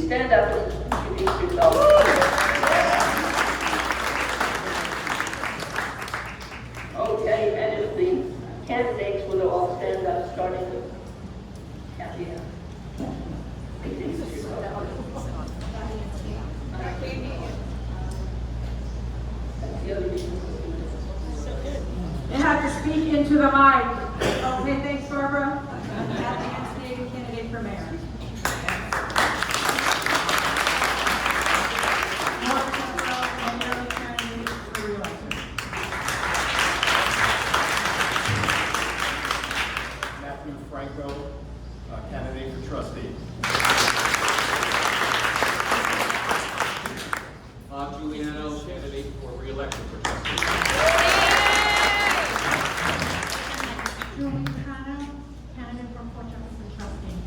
stand up and introduce yourself? Okay, and if the candidates would all stand up, starting with Kathy Ann. Introduce yourself. That's the other reason. You have to speak into the mic. Okay, thanks, Barbara. Kathy Ann, candidate for mayor. Candidate for trustee. Giuliano, candidate for re-election for trustee. Giuliano, candidate for Jefferson trustee.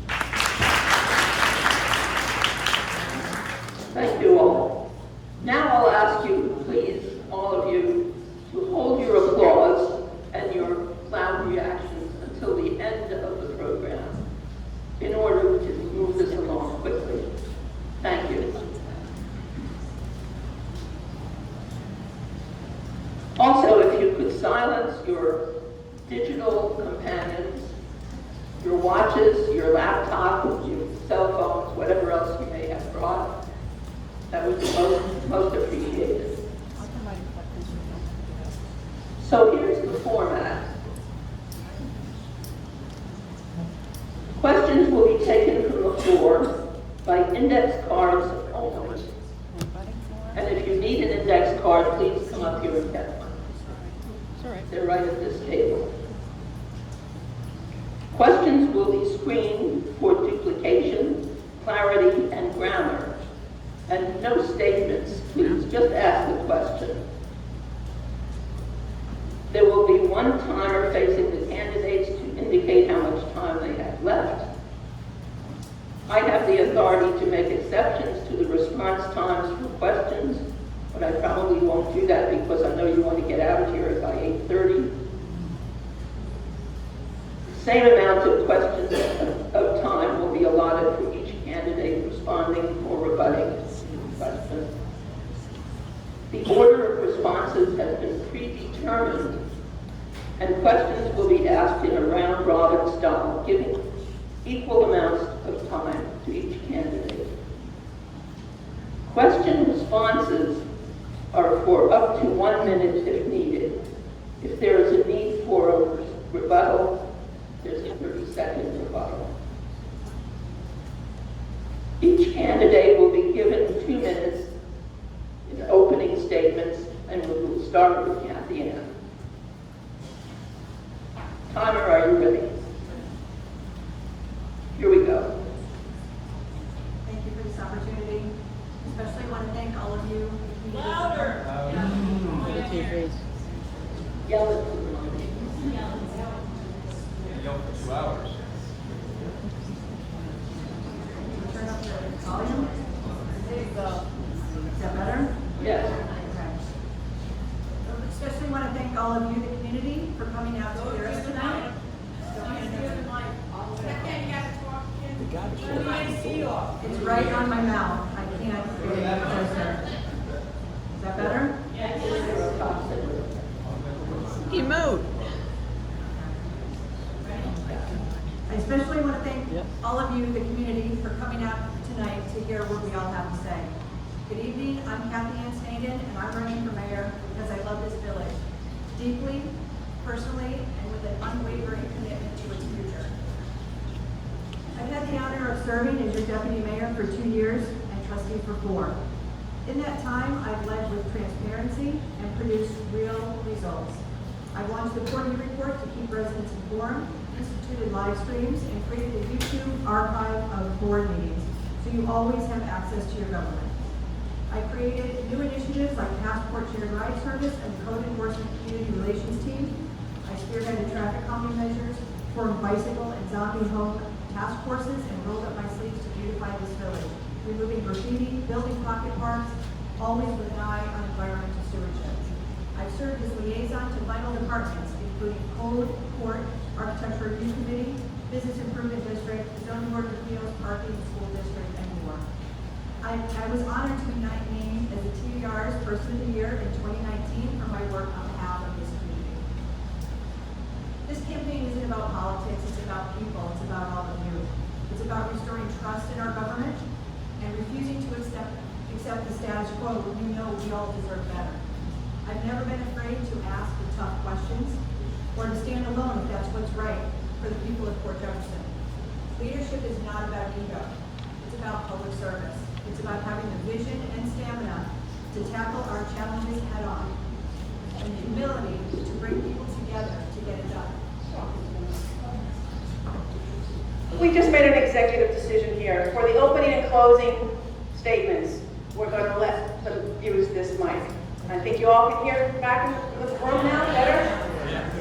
Thank you all. Now I'll ask you, please, all of you, to hold your applause and your loud reactions until the end of the program in order to move this along quickly. Thank you. Also, if you could silence your digital companions, your watches, your laptop, your cell phones, whatever else you may have brought, that would be most appreciated. So here's the format. Questions will be taken from the floor by index cards only. And if you need an index card, please come up here and get one. They're right at this table. Questions will be screened for duplication, clarity, and grammar. And no statements, please. Just ask the question. There will be one timer facing the candidates to indicate how much time they have left. I have the authority to make exceptions to the response times for questions, but I probably won't do that because I know you want to get out of here by 8:30. The same amount of questions of time will be allotted for each candidate responding or rebutting the question. The order of responses has been predetermined, and questions will be asked in a round-robin style, giving equal amounts of time to each candidate. Question responses are for up to 1 minute if needed. If there is a need for a rebuttal, there's a 30-second rebuttal. Each candidate will be given 2 minutes in opening statements, and we will start with Kathy Ann. Timer, are you ready? Here we go. Thank you for this opportunity. Especially want to thank all of you. Louder! Yell at the Yell for 2 hours. Turn up the volume. There you go. Is that better? Yes. Okay. Especially want to thank all of you, the community, for coming out to hear us tonight. It's right on my mouth. I can't get it closer. Is that better? Emote. I especially want to thank all of you, the community, for coming out tonight to hear what we all have to say. Good evening, I'm Kathy Ann, and I'm running for mayor because I love this village deeply, personally, and with an unwavering commitment to its future. I've had the honor of serving as your deputy mayor for 2 years and trustee for 4. In that time, I've led with transparency and produced real results. I've launched the quarterly report to keep residents informed, instituted live streams, and created a YouTube archive of board meetings, so you always have access to your government. I created new initiatives like Passport Shared Ride Service and the Code Enforcement Community Relations Team. I spearheaded traffic calming measures, formed bicycle and zombie home task forces, and rolled up my sleeves to beautify this village, removing graffiti, building pocket parks, always with an eye on environmental stewardship. I've served as liaison to vital departments, including Code, Court, Architecture Review Committee, Business Improvement District, Zoning Board of Appeals, Parking, School District, and more. I was honored to be named as the TVR's Person of the Year in 2019 for my work on behalf of this community. This campaign isn't about politics, it's about people, it's about all of you. It's about restoring trust in our government and refusing to accept the status quo when we know we all deserve better. I've never been afraid to ask the tough questions or to stand alone if that's what's right for the people of Port Jefferson. Leadership is not about ego. It's about public service. It's about having the vision and stamina to tackle our challenges head on and the humility to bring people together to get it done. We just made an executive decision here. For the opening and closing statements, we're going to let them use this mic. I think you all can hear back in the room now, better?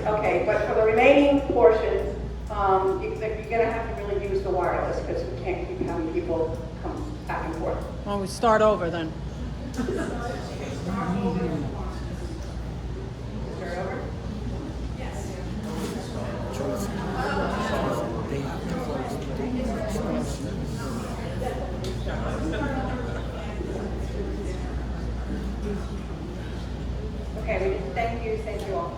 Okay, but for the remaining portion, you're going to have to really use the wireless because we can't keep having people come back and forth. Well, we start over then. Start over? Okay, thank you all.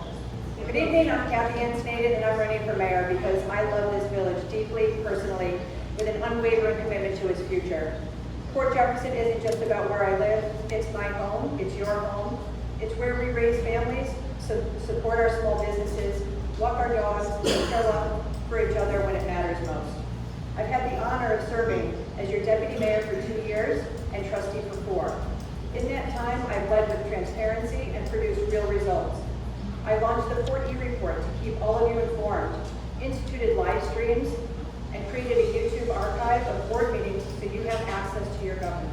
Good evening, I'm Kathy Ann Snaden and I'm running for mayor because I love this village deeply, personally, with an unwavering commitment to its future. Port Jefferson isn't just about where I live, it's my home, it's your home. It's where we raise families, support our small businesses, walk our dogs, and show up for each other when it matters most. I've had the honor of serving as your deputy mayor for 2 years and trustee for 4. In that time, I've led with transparency and produced real results. I launched the Fort E report to keep all of you informed, instituted live streams, and created a YouTube archive of board meetings so you have access to your government.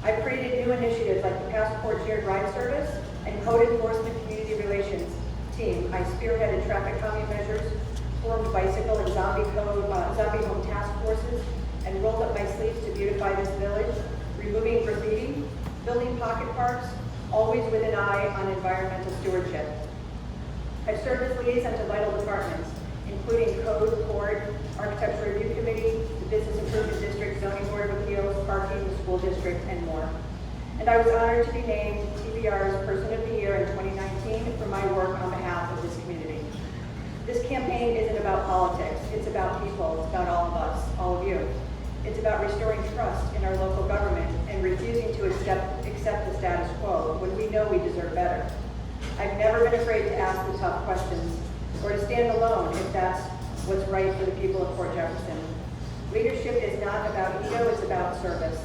I've created new initiatives like the Passport Shared Ride Service and Code Enforcement Community Relations team. I spearheaded traffic calming measures, formed bicycle and zombie home task forces, and rolled up my sleeves to beautify this village, removing graffiti, building pocket parks, always with an eye on environmental stewardship. I've served as liaison to vital departments, including Code, Court, Architecture Review Committee, the Business Improvement District, Zoning Board of Appeals, Parking, the School District, and more. And I was honored to be named TVR's Person of the Year in 2019 for my work on behalf of this community. This campaign isn't about politics, it's about people, it's about all of us, all of you. It's about restoring trust in our local government and refusing to accept the status quo when we know we deserve better. I've never been afraid to ask the tough questions or to stand alone if that's what's right for the people of Port Jefferson. Leadership is not about ego, it's about service.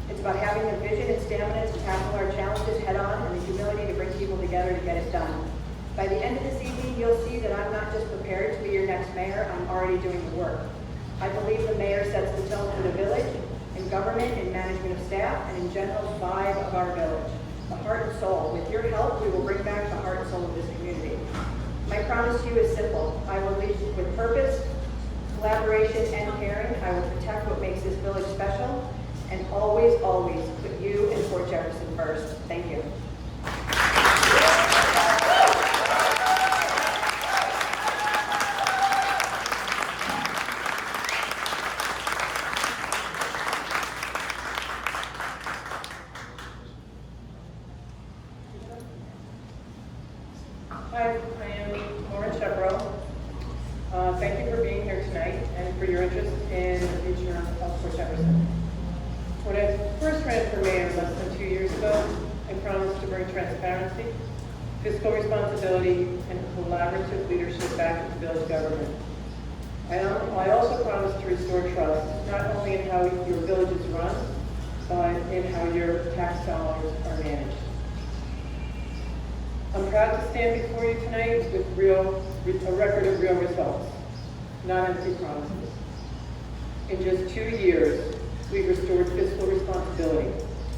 It's about having the vision and stamina to tackle our challenges head on and the humility to bring people together to get it done. By the end of this evening, you'll see that I'm not just prepared to be your next mayor, I'm already doing the work. I believe the mayor sets the tone for the village, in government, in management of staff, and in general vibe of our village. The heart and soul. With your help, we will bring back the heart and soul of this community. My promise to you is simple. I will lead with purpose, collaboration, and caring. I will protect what makes this village special, and always, always put you and Port Jefferson first. Thank you. Hi, I am Lauren Chevrolet. Thank you for being here tonight and for your interest in the future of Port Jefferson. When I first ran for mayor less than 2 years ago, I promised to bring transparency, fiscal responsibility, and collaborative leadership back into village government. I also promised to restore trust, not only in how your village is run, but in how your tax dollars are managed. I'm proud to stand before you tonight with a record of real results, not empty promises. In just 2 years, we've restored fiscal responsibility,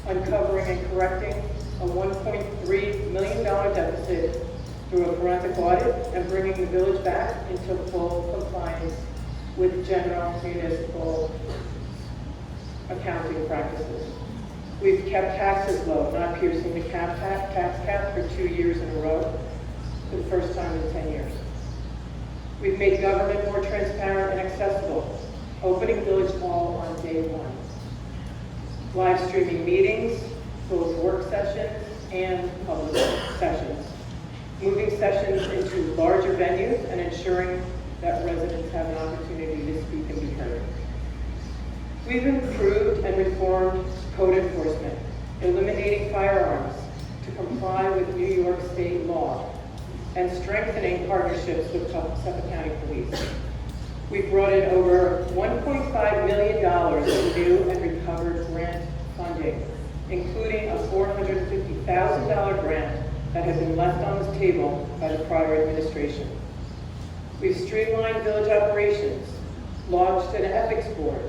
uncovering and correcting a $1.3 million deficit through a forensic audit and bringing the village back into full compliance with general municipal accounting practices. We've kept taxes low, not piercing the tax cap for 2 years in a row, for the first time in 10 years. We've made government more transparent and accessible, opening Village Hall on day one. live streaming meetings, both work sessions and public sessions, moving sessions into larger venues and ensuring that residents have an opportunity to speak and be heard. We've improved and reformed code enforcement, eliminating firearms to comply with New York State law, and strengthening partnerships with Suffolk County Police. We've brought in over $1.5 million in new and recovered grant funding, including a $450,000 grant that had been left on the table by the prior administration. We've streamlined village operations, launched an ethics board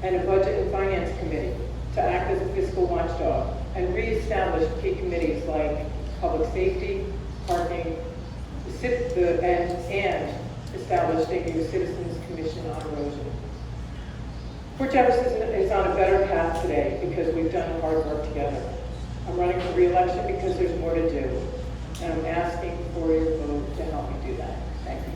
and a budget and finance committee to act as a fiscal watchdog, and reestablished key committees like public safety, parking, and established a new Citizens Commission on Erosion. Port Jefferson is on a better path today because we've done hard work together. I'm running for re-election because there's more to do, and I'm asking for your vote to help me do that. Thank you.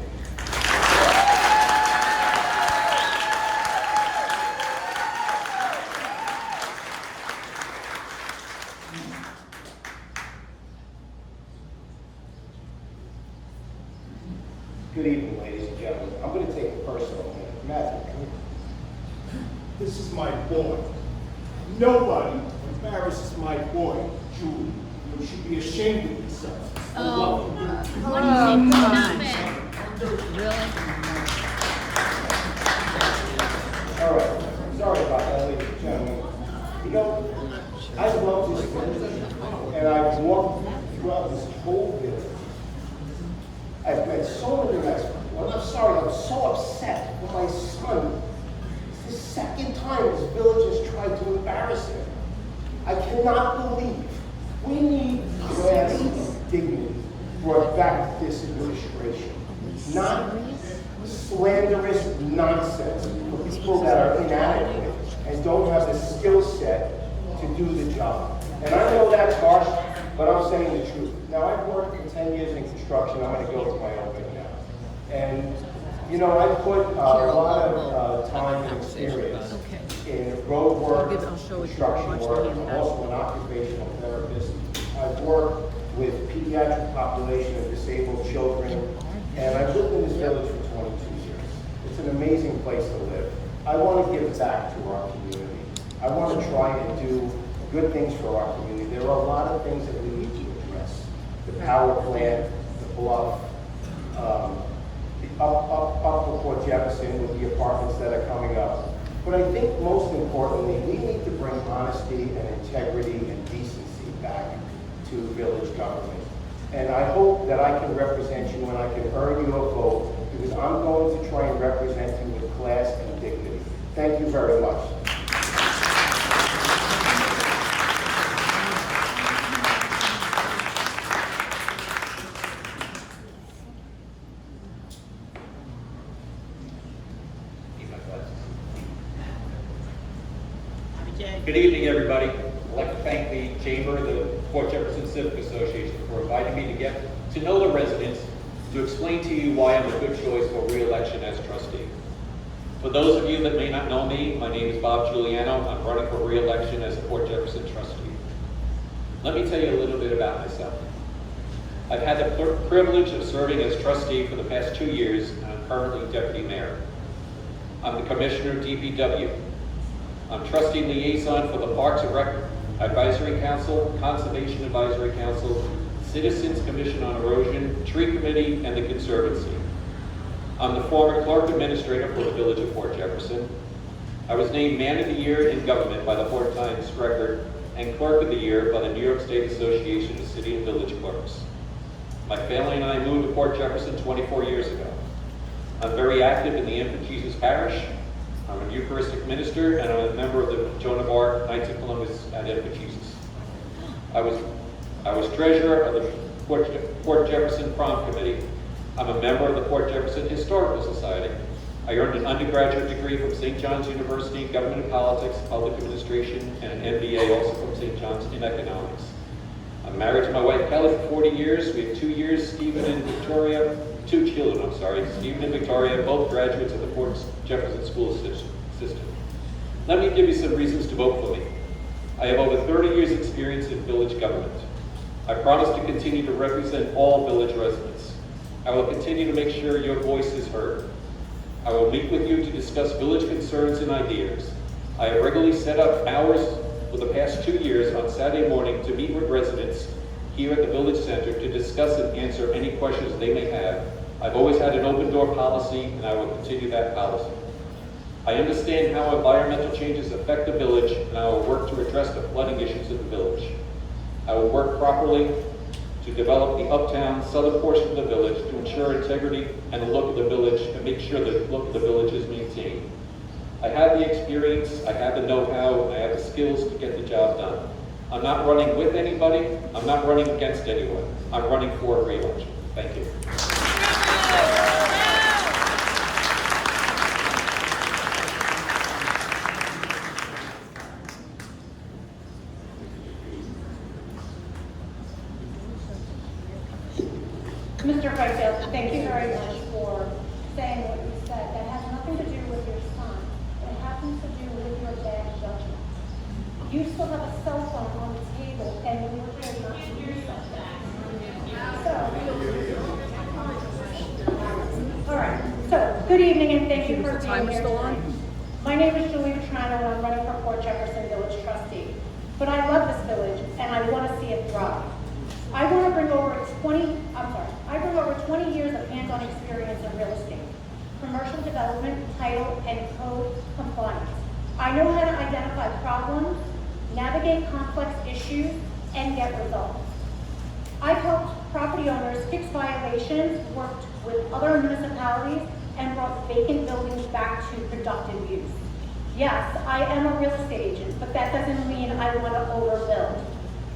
Good evening, ladies and gentlemen. I'm going to take it personal. Matthew, come here. This is my boy. Nobody embarrasses my boy, Julie. You should be ashamed of yourself. Oh, what Welcome. do you say? Really? All right. Sorry about that, ladies and gentlemen. You know, I love this village, and I've walked throughout this whole village. I've met so many nice people. And I'm sorry, I'm so upset with my son. It's the second time this village has tried to embarrass him. I cannot believe we need class and dignity brought back to this administration. Not slanderous nonsense for people that are inadequate and don't have the skill set to do the job. And I know that's harsh, but I'm saying the truth. Now, I've worked for 10 years in construction. I'm going to go to my own thing now. And, you know, I put a lot of time and experience in road work, construction work. I'm also an occupational therapist. I've worked with pediatric population of disabled children, and I've lived in this village for 22 years. It's an amazing place to live. I want to give back to our community. I want to try and do good things for our community. There are a lot of things that we need to address. The power plant, the bluff, up before Jefferson with the apartments that are coming up. But I think most importantly, we need to bring honesty and integrity and decency back to village government. And I hope that I can represent you and I can earn your vote, because I'm going to try and represent you with class and dignity. Thank you very much. Good evening, everybody. I'd like to thank the Chamber, the Port Jefferson Civic Association, for inviting me to get to know the residents, to explain to you why I'm a good choice for re-election as trustee. For those of you that may not know me, my name is Bob Giuliano. I'm running for re-election as a Port Jefferson trustee. Let me tell you a little bit about myself. I've had the privilege of serving as trustee for the past 2 years, and I'm currently deputy mayor. I'm the commissioner of DPW. I'm trustee liaison for the Parks and Rec Advisory Council, Conservation Advisory Council, Citizens Commission on Erosion, Tree Committee, and the Conservancy. I'm the former clerk administrator for the Village of Port Jefferson. I was named Man of the Year in Government by the Port Times Record and Clerk of the Year by the New York State Association of City and Village Clerks. My family and I moved to Port Jefferson 24 years ago. I'm very active in the Infant Jesus Parish. I'm a Eucharistic minister, and I'm a member of the Joan of Arc Knights of Columbus at Infant Jesus. I was treasurer of the Port Jefferson Prom Committee. I'm a member of the Port Jefferson Historical Society. I earned an undergraduate degree from St. John's University in Government and Politics, Public Administration, and an MBA also from St. John's in Economics. I'm married to my wife Kelly for 40 years. We have 2 years, Stephen and Victoria, 2 children, I'm sorry, Stephen and Victoria, both graduates of the Port Jefferson School System. Let me give you some reasons to vote for me. I have over 30 years' experience in village government. I promise to continue to represent all village residents. I will continue to make sure your voice is heard. I will meet with you to discuss village concerns and ideas. I have regularly set up hours for the past 2 years on Saturday morning to meet with residents here at the Village Center to discuss and answer any questions they may have. I've always had an open door policy, and I will continue that policy. I understand how environmental changes affect the village, and I will work to address the flooding issues in the village. I will work properly to develop the uptown southern portion of the village to ensure integrity and the look of the village and make sure the look of the village is maintained. I have the experience, I have the know-how, and I have the skills to get the job done. I'm not running with anybody, I'm not running against anyone. I'm running for re-election. Thank you. Mr. Fifield, thank you very much for saying what you said. That has nothing to do with your son. It happens to do with your bad judgment. You still have a cell phone on the table, and we were here not to use something. All right. So, good evening, and thank you for being here tonight. My name is Julie Vetrano, and I'm running for Port Jefferson Village Trustee. But I love this village, and I want to see it thrive. I bring over 20 years of hands-on experience in real estate, commercial development, title, and code compliance. I know how to identify problems, navigate complex issues, and get results. I've helped property owners fix violations, worked with other municipalities, and brought vacant buildings back to productive use. Yes, I am a real estate agent, but that doesn't mean I want to overbuild.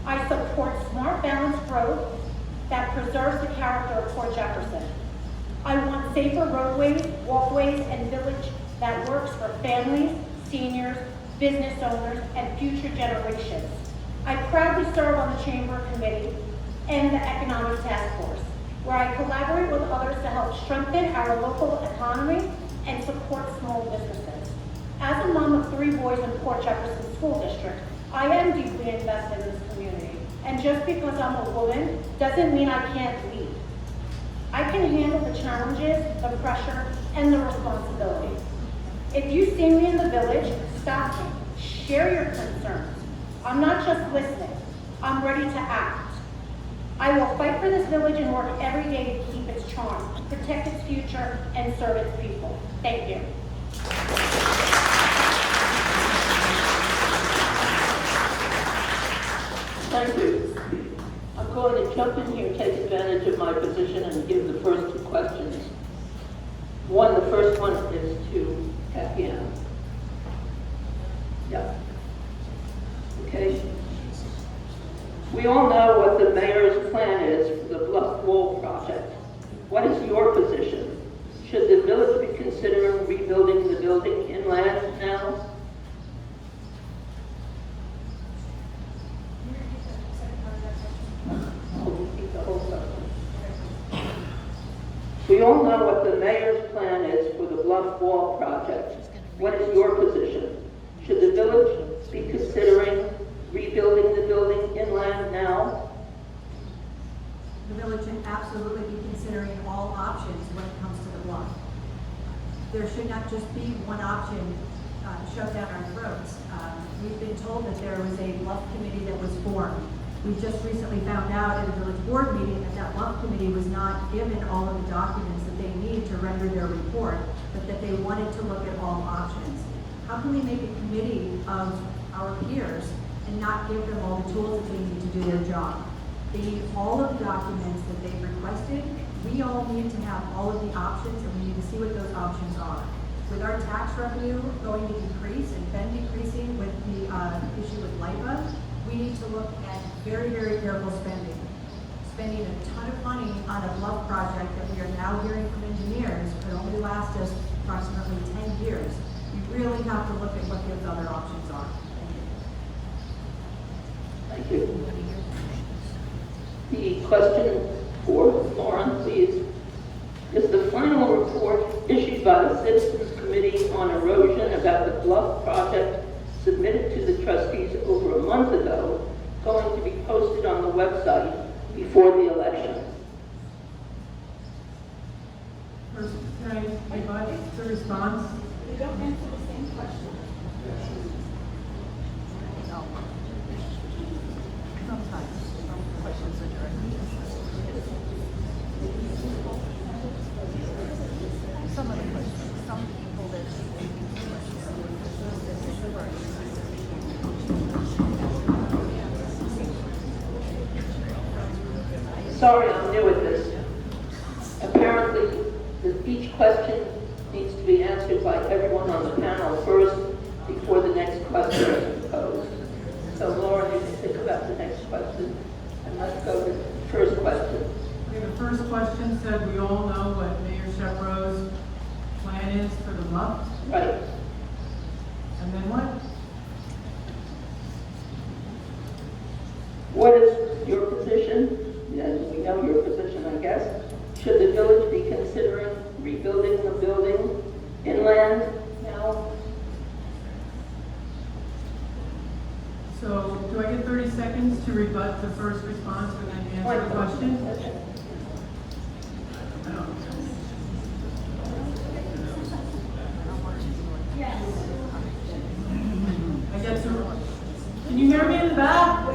I support smart, balanced growth that preserves the character of Port Jefferson. I want safer roadways, walkways, and village that works for families, seniors, business owners, and future generations. I proudly serve on the Chamber Committee and the Economic Task Force, where I collaborate with others to help strengthen our local economy and support small businesses. As a mom of 3 boys in Port Jefferson School District, I am deeply invested in this community, and just because I'm a woman doesn't mean I can't lead. I can handle the challenges, the pressure, and the responsibility. If you see me in the village, stop me, share your concerns. I'm not just listening, I'm ready to act. I will fight for this village and work every day to keep its charm, protect its future, and serve its people. Thank you. Thank you. I'm going to jump in here, take advantage of my position, and give the first 2 questions. The first one is to Kathy Ann. Yeah. Okay. We all know what the mayor's plan is for the Bluff Wall project. What is your position? Should the village be considering rebuilding the building inland now? We all know what the mayor's plan is for the Bluff Wall project. What is your position? Should the village be considering rebuilding the building inland now? The village should absolutely be considering all options when it comes to the bluff. There should not just be one option shoved down our throats. We've been told that there was a bluff committee that was formed. We just recently found out at a village board meeting that that bluff committee was not given all of the documents that they need to render their report, but that they wanted to look at all options. How can we make a committee of our peers and not give them all the tools that they need to do their job? They need all of the documents that they've requested. We all need to have all of the options, and we need to see what those options are. With our tax revenue going to decrease and been decreasing with the issue with LIPA, we need to look at very, very careful spending. Spending a ton of money on a bluff project that we are now hearing from engineers could only last us approximately 10 years. We really have to look at what those other options are. Thank you. The question for Lauren, please. Is the final report issued by the Citizens Committee on Erosion about the Bluff project submitted submitted to the trustees over a month ago going to be posted on the website before the election? First, can I invite the response? You don't answer the same question. Sometimes, some questions are directed. Some of the questions, some people that Sorry, I'm new at this. Apparently, each question needs to be answered by everyone on the panel first before the next question is posed. So Lauren, you can think about the next question, and let's go to the first question. Okay, the first question said we all know what Mayor Sheffro's plan is for the bluff. Right. And then what? What is your position? And we know your position, I guess. Should the village be considering rebuilding the building inland now? So do I get 30 seconds to rebut the first response and then answer the question? Okay. I get to, can you hear me in the back?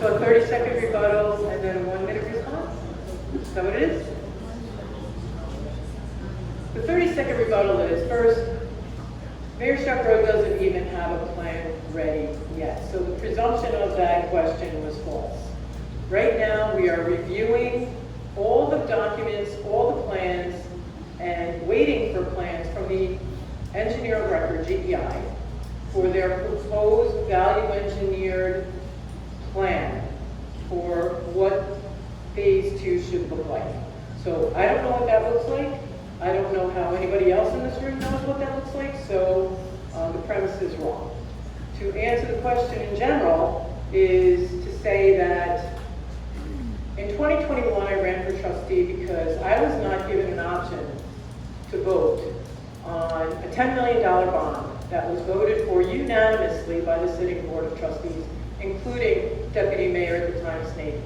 So a 30-second rebuttal and then a 1-minute response? Is that what it is? The 30-second rebuttal is, first, Mayor Sheffro doesn't even have a plan ready yet. So the presumption of that question was false. Right now, we are reviewing all the documents, all the plans, and waiting for plans from the engineer of record, GEI, for their proposed value engineered plan for what phase 2 should look like. So I don't know what that looks like. I don't know how anybody else in this room knows what that looks like, so the premise is wrong. To answer the question in general is to say that in 2021 I ran for trustee because I was not given an option to vote on a $10 million bond that was voted for unanimously by the sitting board of trustees, including Deputy Mayor at the time, Snavy.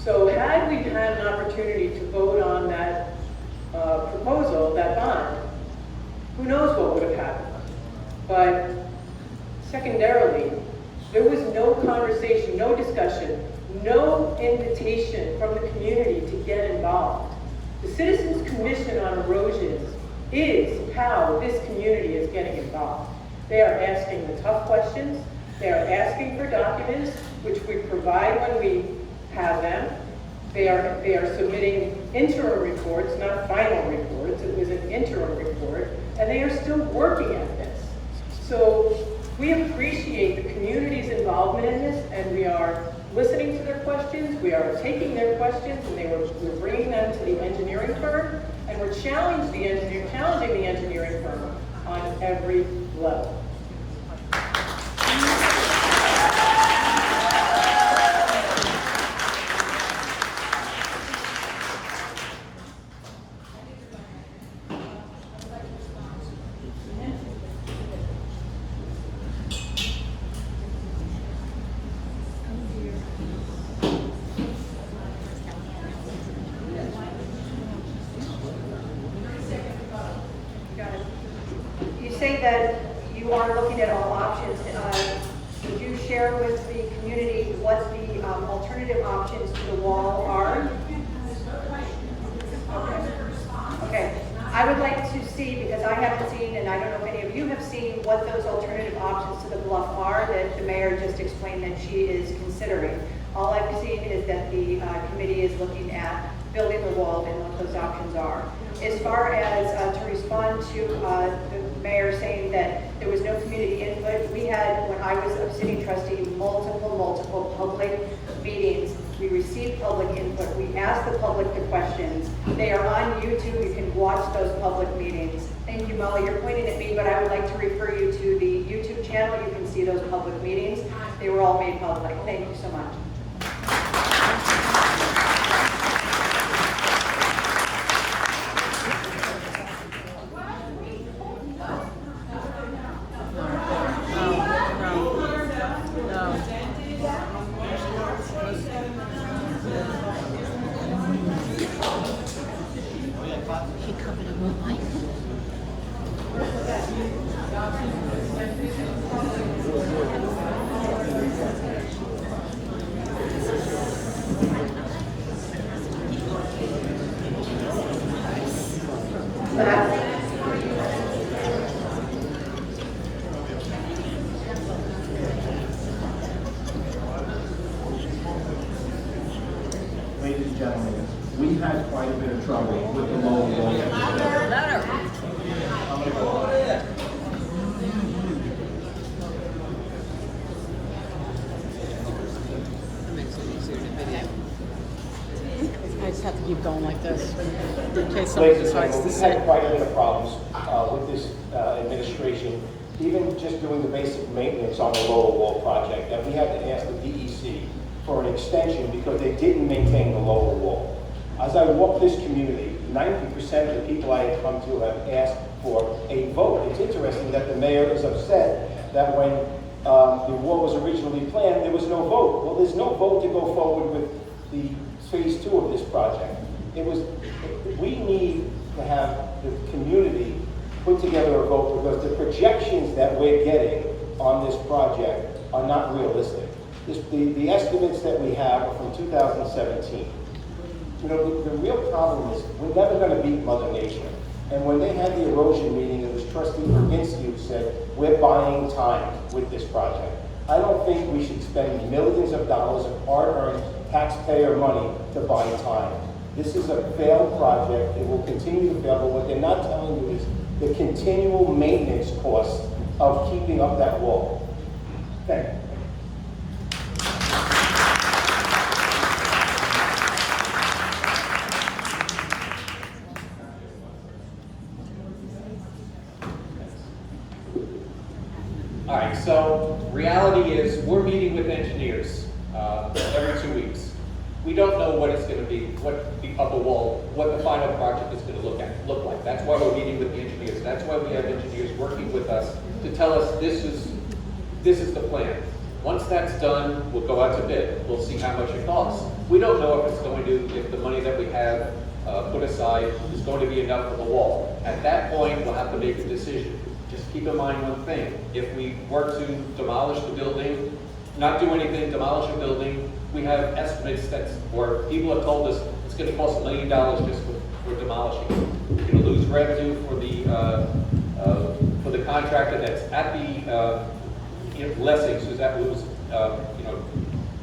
So had we had an opportunity to vote on that proposal, that bond, who knows what would have happened. But secondarily, there was no conversation, no discussion, no invitation from the community to get involved. The Citizens Commission on Erosions is how this community is getting involved. They are asking the tough questions. They are asking for documents, which we provide when we have them. They are submitting interim reports, not final reports. It was an interim report, and they are still working at this. So we appreciate the community's involvement in this, and we are listening to their questions. We are taking their questions, and we're bringing them to the engineering firm, and we're challenging the engineering firm on every level. You say that you are looking at all options. Would you share with the community what the alternative options to the wall are? Okay. I would like to see, because I haven't seen, and I don't know if any of you have seen, what those alternative options to the bluff are that the mayor just explained that she is considering. All I've seen is that the committee is looking at building the wall and what those options are. As far as to respond to the mayor saying that there was no community input, we had, when I was a sitting trustee, multiple public meetings received public input. We asked the public the questions. They are on YouTube. You can watch those public meetings. Thank you, Molly. You're pointing at me, but I would like to refer you to the YouTube channel. You can see those public meetings. They were all made public. Thank you so much. Ladies and gentlemen, we had quite a bit of trouble with the lower wall. I just have to keep going like this in case someone Ladies and decides gentlemen, to we've sit. had quite a bit of problems with this administration, even just doing the basic maintenance on the lower wall project, that we had to ask the DEC for an extension because they didn't maintain the lower wall. As I walk this community, 90% of the people I have come to have asked for a vote. It's interesting that the mayor is upset that when the wall was originally planned, there was no vote. Well, there's no vote to go forward with the phase 2 of this project. We need to have the community put together a vote because the projections that we're getting on this project are not realistic. The estimates that we have are from 2017. You know, the real problem is we're never going to beat Mother Nature. And when they had the erosion meeting, it was Trustee Berginski who said, we're buying time with this project. I don't think we should spend millions of dollars of hard-earned taxpayer money to buy time. This is a failed project. It will continue to fail, but what they're not telling you is the continual maintenance costs of keeping up that wall. Thank you. All right, so reality is we're meeting with engineers every 2 weeks. We don't know what it's going to be, what the upper wall, what the final project is going to look like. That's why we're meeting with the engineers. That's why we have engineers working with us to tell us this is the plan. Once that's done, we'll go out to bid. We'll see how much it costs. We don't know if the money that we have put aside is going to be enough for the wall. At that point, we'll have to make a decision. Just keep in mind one thing. If we were to demolish the building, not do anything, demolish a building, we have estimates or people have told us it's going to cost $1 million just for demolishing it. We're going to lose revenue for the contractor that's at the lessings, who's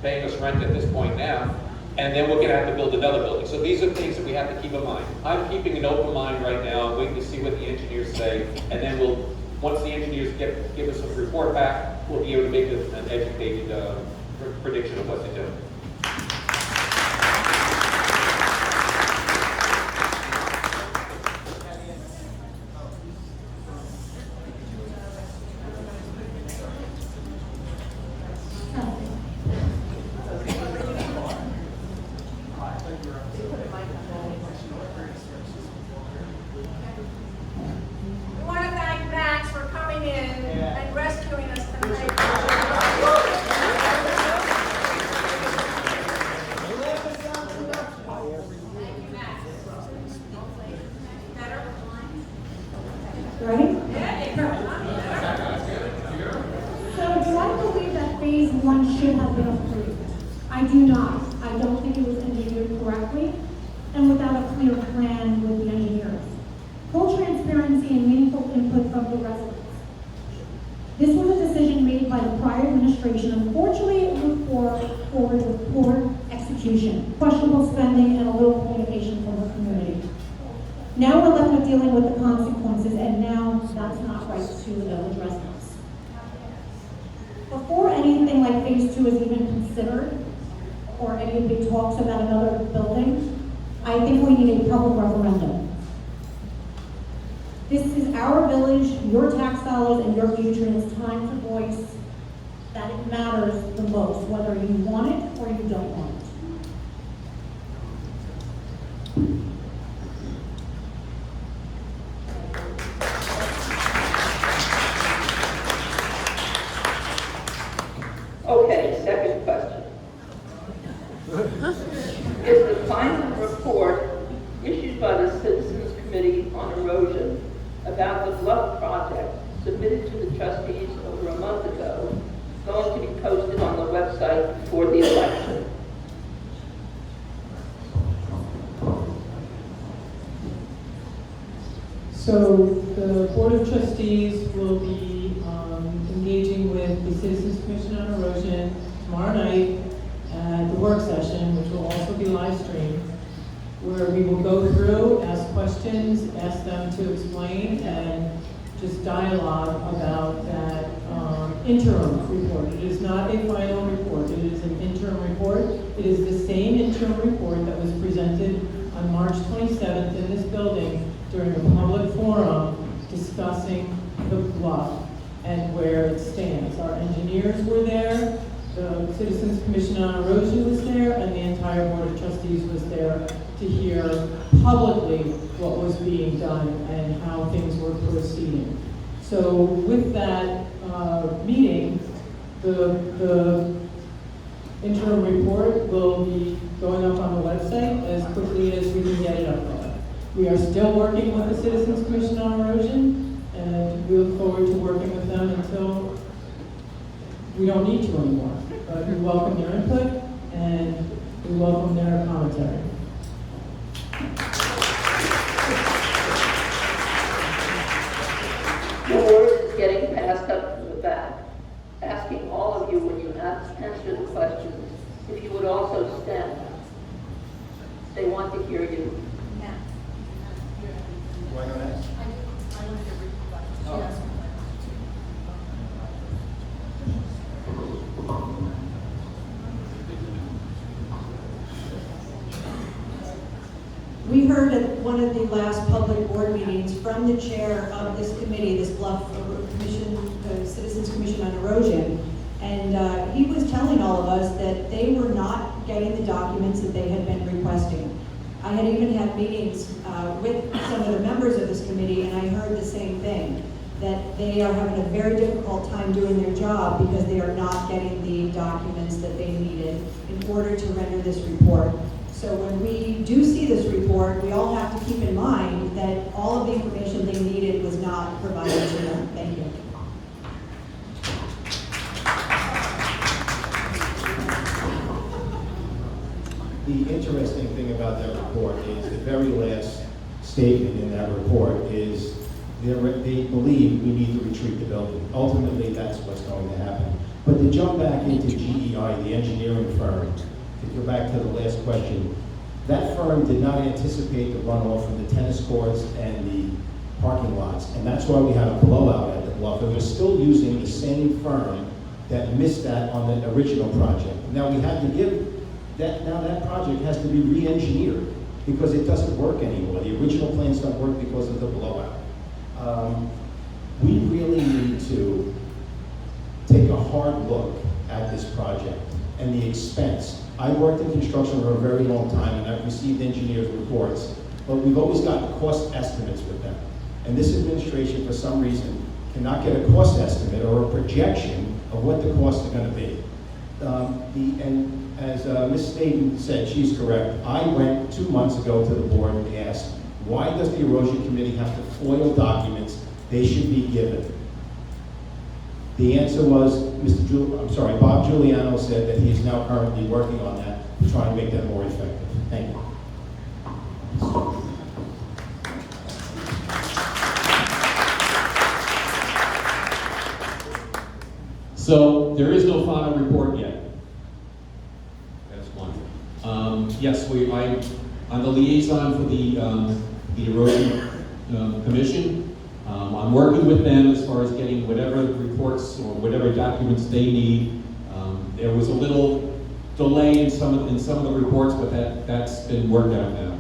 paying us rent at this point now, and then we're going to have to build another building. So these are things that we have to keep in mind. I'm keeping an open mind right now. I'm waiting to see what the engineers say, and then once the engineers give us a report back, we'll be able to make an educated prediction of what to do. We want to thank Max for coming in and rescuing us tonight. Ready? So do I believe that phase 1 should have been approved? I do not. I don't think it was engineered correctly and without a clear plan with the engineers. Full transparency and meaningful input from the residents. This was a decision made by the prior administration. Unfortunately, it moved forward with poor execution, questionable spending, and a little communication from the community. Now we're left with dealing with the consequences, and now that's not right to the village residents. Before anything like phase 2 is even considered, or any of the big talks about another building, I think we need a public referendum. This is our village, your tax dollars, and your future, and it's time to voice that it matters the most, whether you want it or you don't want it. Okay, second question. Is the final report issued by the Citizens Committee on Erosion about the bluff project submitted to the trustees over a month ago going to be posted on the website before the election? So the Board of Trustees will be engaging with the Citizens Commission on Erosion tomorrow night at the work session, which will also be live streamed, where we will go through, ask questions, ask them to explain, and just dialogue about that interim report. It is not a final report, it is an interim report. It is the same interim report that was presented on March 27th in this building during a public forum discussing the bluff and where it stands. Our engineers were there, the Citizens Commission on Erosion was there, and the entire Board of Trustees was there to hear publicly what was being done and how things were proceeding. So with that meeting, the interim report will be going up on the website as quickly as we can get it up there. We are still working with the Citizens Commission on Erosion, and we look forward to working with them until we don't need to anymore. But we welcome their input, and we welcome their commentary. The word is getting passed up to the back, asking all of you when you answer the questions, if you would also stand. They want to hear you. Do I go next? We heard at one of the last public board meetings from the chair of this committee, this Bluff Commission, the Citizens Commission on Erosion, and he was telling all of us that they were not getting the documents that they had been requesting. I had even had meetings with some of the members of this committee, and I heard the same thing, that they are having a very difficult time doing their job because they are not getting the documents that they needed in order to render this report. So when we do see this report, we all have to keep in mind that all of the information they needed was not provided to them. Thank you. The interesting thing about that report is the very last statement in that report is they believe we need to retreat the building. Ultimately, that's what's going to happen. But to jump back into GEI, the engineering firm, to go back to the last question, that firm did not anticipate the runoff from the tennis courts and the parking lots, and that's why we had a blowout at the bluff. And we're still using the same firm that missed that on the original project. Now we had to give that, now that project has to be re-engineered because it doesn't work anymore. The original plans don't work because of the blowout. We really need to take a hard look at this project and the expense. I worked in construction for a very long time, and I've received engineers' reports, but we've always gotten cost estimates with them. And this administration, for some reason, cannot get a cost estimate or a projection of what the costs are going to be. And as Ms. Snaden said, she's correct. I went 2 months ago to the board and asked, why does the erosion committee have to foil documents they should be given? The answer was, Bob Giuliano said that he is now currently working on that to try and make that more effective. Thank you. So there is no final report yet. That's one. Yes, I'm the liaison for the erosion commission. I'm working with them as far as getting whatever reports or whatever documents they need. There was a little delay in some of the reports, but that's been worked out now.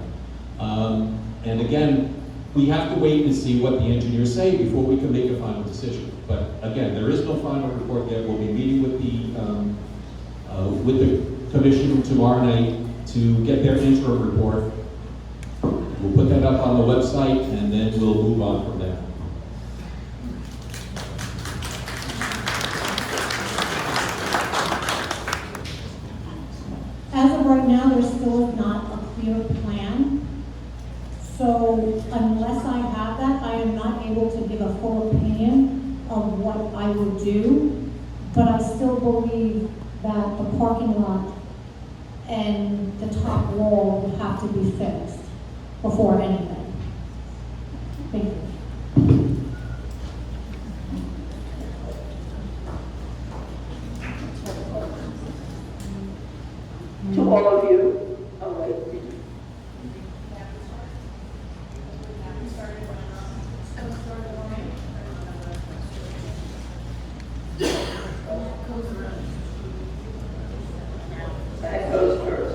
And again, we have to wait and see what the engineers say before we can make a final decision. But again, there is no final report yet. We'll be meeting with the commission tomorrow night to get their interim report. We'll put that up on the website, and then we'll move on from there. As of right now, there still is not a clear plan. So unless I have that, I am not able to give a full opinion of what I would do. But I still believe that the parking lot and the top wall would have to be fixed before anything. Thank you. To all of you, oh wait, that goes first.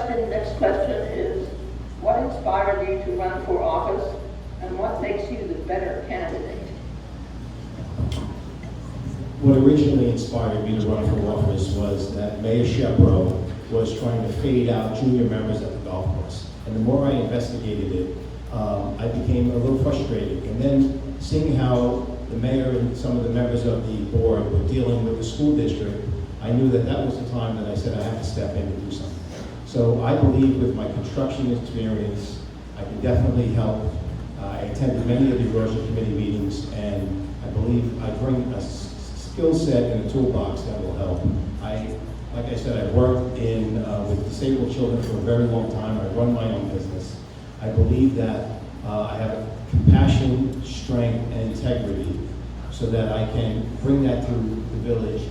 The next question is, what inspired you to run for office, and what makes you the better candidate? What originally inspired me to run for office was that Mayor Shepro was trying to fade out junior members at the golf course. And the more I investigated it, I became a little frustrated. And then seeing how the mayor and some of the members of the board were dealing with the school district, I knew that that was the time that I said I had to step in and do something. So I believe with my construction experience, I can definitely help. I attended many of the erosion committee meetings, and I believe I bring a skill set and a toolbox that will help. Like I said, I've worked with disabled children for a very long time. I run my own business. I believe that I have compassion, strength, and integrity so that I can bring that to the village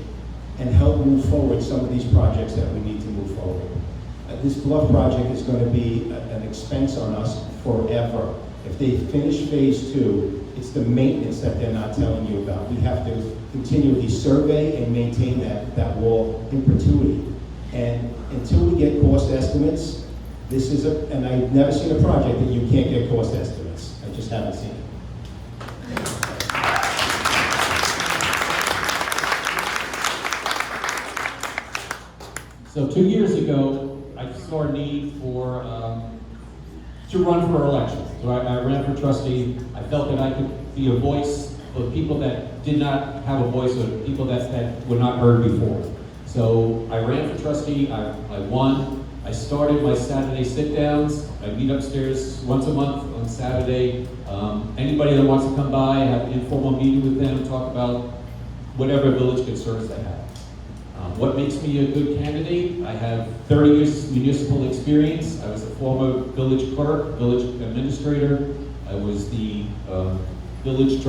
and help move forward some of these projects that we need to move forward. This bluff project is going to be an expense on us forever. If they finish phase 2, it's the maintenance that they're not telling you about. We have to continually survey and maintain that wall in perpetuity. And until we get cost estimates, and I've never seen a project that you can't get cost estimates. I just haven't seen it. So 2 years ago, I saw a need to run for election. So I ran for trustee. I felt that I could be a voice for people that did not have a voice, or people that were not heard before. So I ran for trustee. I won. I started my Saturday sit-downs. I meet upstairs once a month on Saturday. Anybody that wants to come by, have an informal meeting with them, talk about whatever village concerns they have. What makes me a good candidate? I have 30 years municipal experience. I was a former village clerk, village administrator. I was the village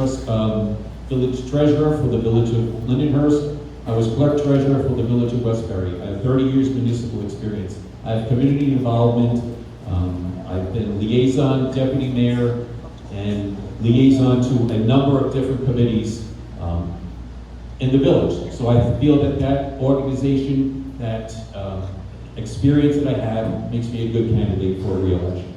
treasurer for the village of Lindenhurst. I was clerk treasurer for the village of Westbury. I have 30 years municipal experience. I have community involvement. I've been liaison, deputy mayor, and liaison to a number of different committees in the village. So I feel that organization, that experience that I have makes me a good candidate for re-election.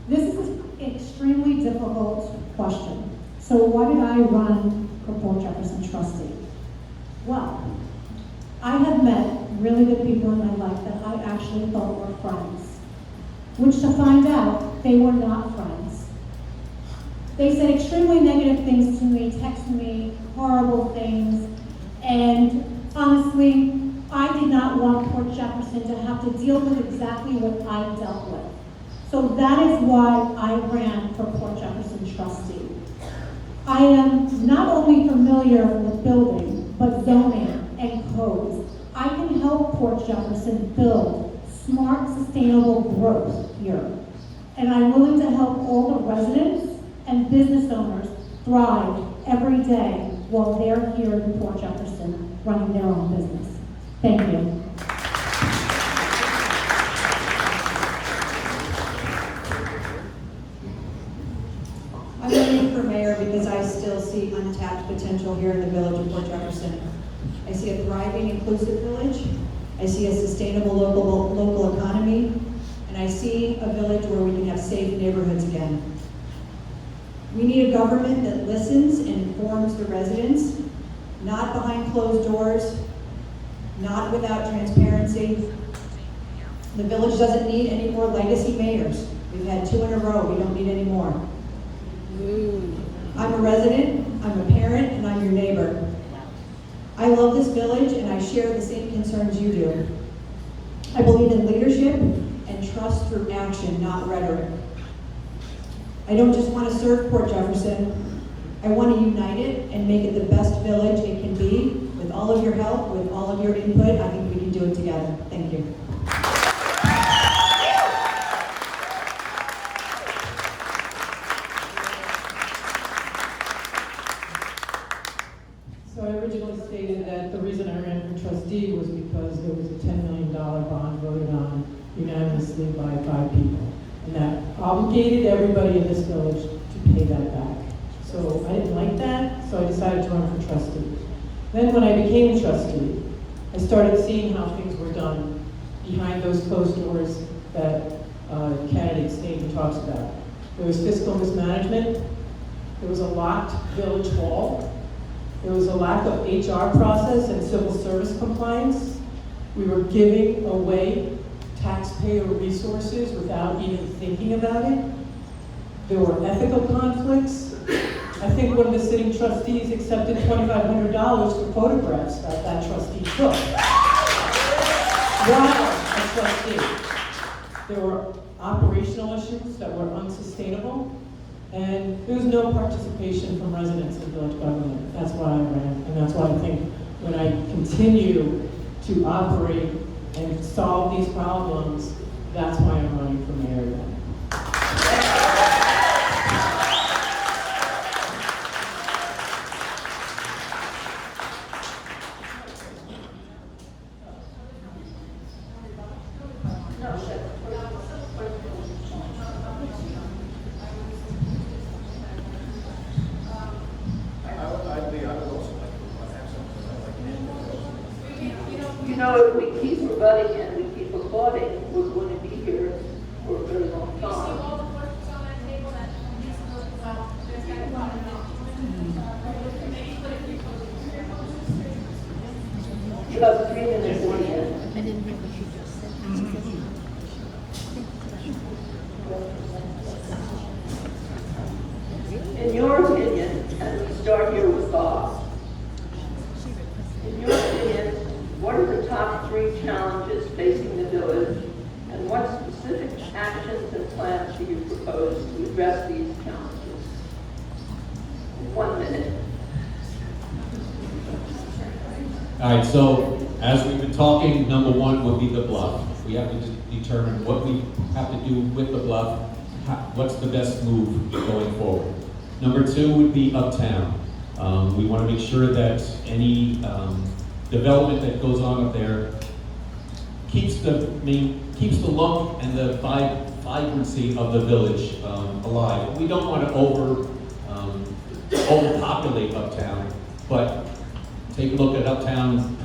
This is an extremely difficult question. So why did I run for Port Jefferson trustee? Well, I have met really good people in my life that I actually thought were friends, which to find out, they were not friends. They said extremely negative things to me, texted me horrible things, and honestly, I did not want Port Jefferson to have to deal with exactly what I dealt with. So that is why I ran for Port Jefferson trustee. I am not only familiar with building, but zoning and codes. I can help Port Jefferson build smart, sustainable growth here. And I'm willing to help all the residents and business owners thrive every day while they're here in Port Jefferson running their own business. Thank you. for mayor because I still see untapped potential here in the village of Port Jefferson. I see a thriving, inclusive village. I see a sustainable local economy. And I see a village where we can have safe neighborhoods again. We need a government that listens and informs the residents, not behind closed doors, not without transparency. The village doesn't need any more legacy mayors. We've had 2 in a row, we don't need any more. I'm a resident, I'm a parent, and I'm your neighbor. I love this village and I share the same concerns you do. I believe in leadership and trust through action, not rhetoric. I don't just want to serve Port Jefferson, I want to unite it and make it the best village it can be. With all of your help, with all of your input, I think we can do it together. Thank you. So I originally stated that the reason I ran for trustee was because there was a $10 million bond voted on unanimously by 5 people. And that obligated everybody in this village to pay that back. So I didn't like that, so I decided to run for trustee. Then when I became trustee, I started seeing how things were done behind those closed doors that candidate Staten talks about. There was fiscal mismanagement, there was a locked village hall, there was a lack of HR process and civil service compliance. We were giving away taxpayer resources without even thinking about it. There were ethical conflicts. I think one of the sitting trustees accepted $2,500 for photographs that trustee took. While a trustee. There were operational issues that were unsustainable, and there was no participation from residents in village government. That's why I ran, and that's why I think when I continue to operate and solve these problems, that's why I'm running for mayor again. You know, if we keep rebutting and we keep applauding, we're going to be here for a very long time. You have 3 minutes at the end. I didn't hear what you just said. In your opinion, and we start here with Bob, in your opinion, what are the top 3 challenges facing the village, and what specific actions and plans do you propose to address these challenges? 1 minute. All right, so as we've been talking, number 1 would be the bluff. We have to determine what we have to do with the bluff, what's the best move going forward. Number 2 would be uptown. We want to make sure that any development that goes on up there keeps the look and the vibrancy of the village alive. We don't want to overpopulate uptown, but take a look at uptown.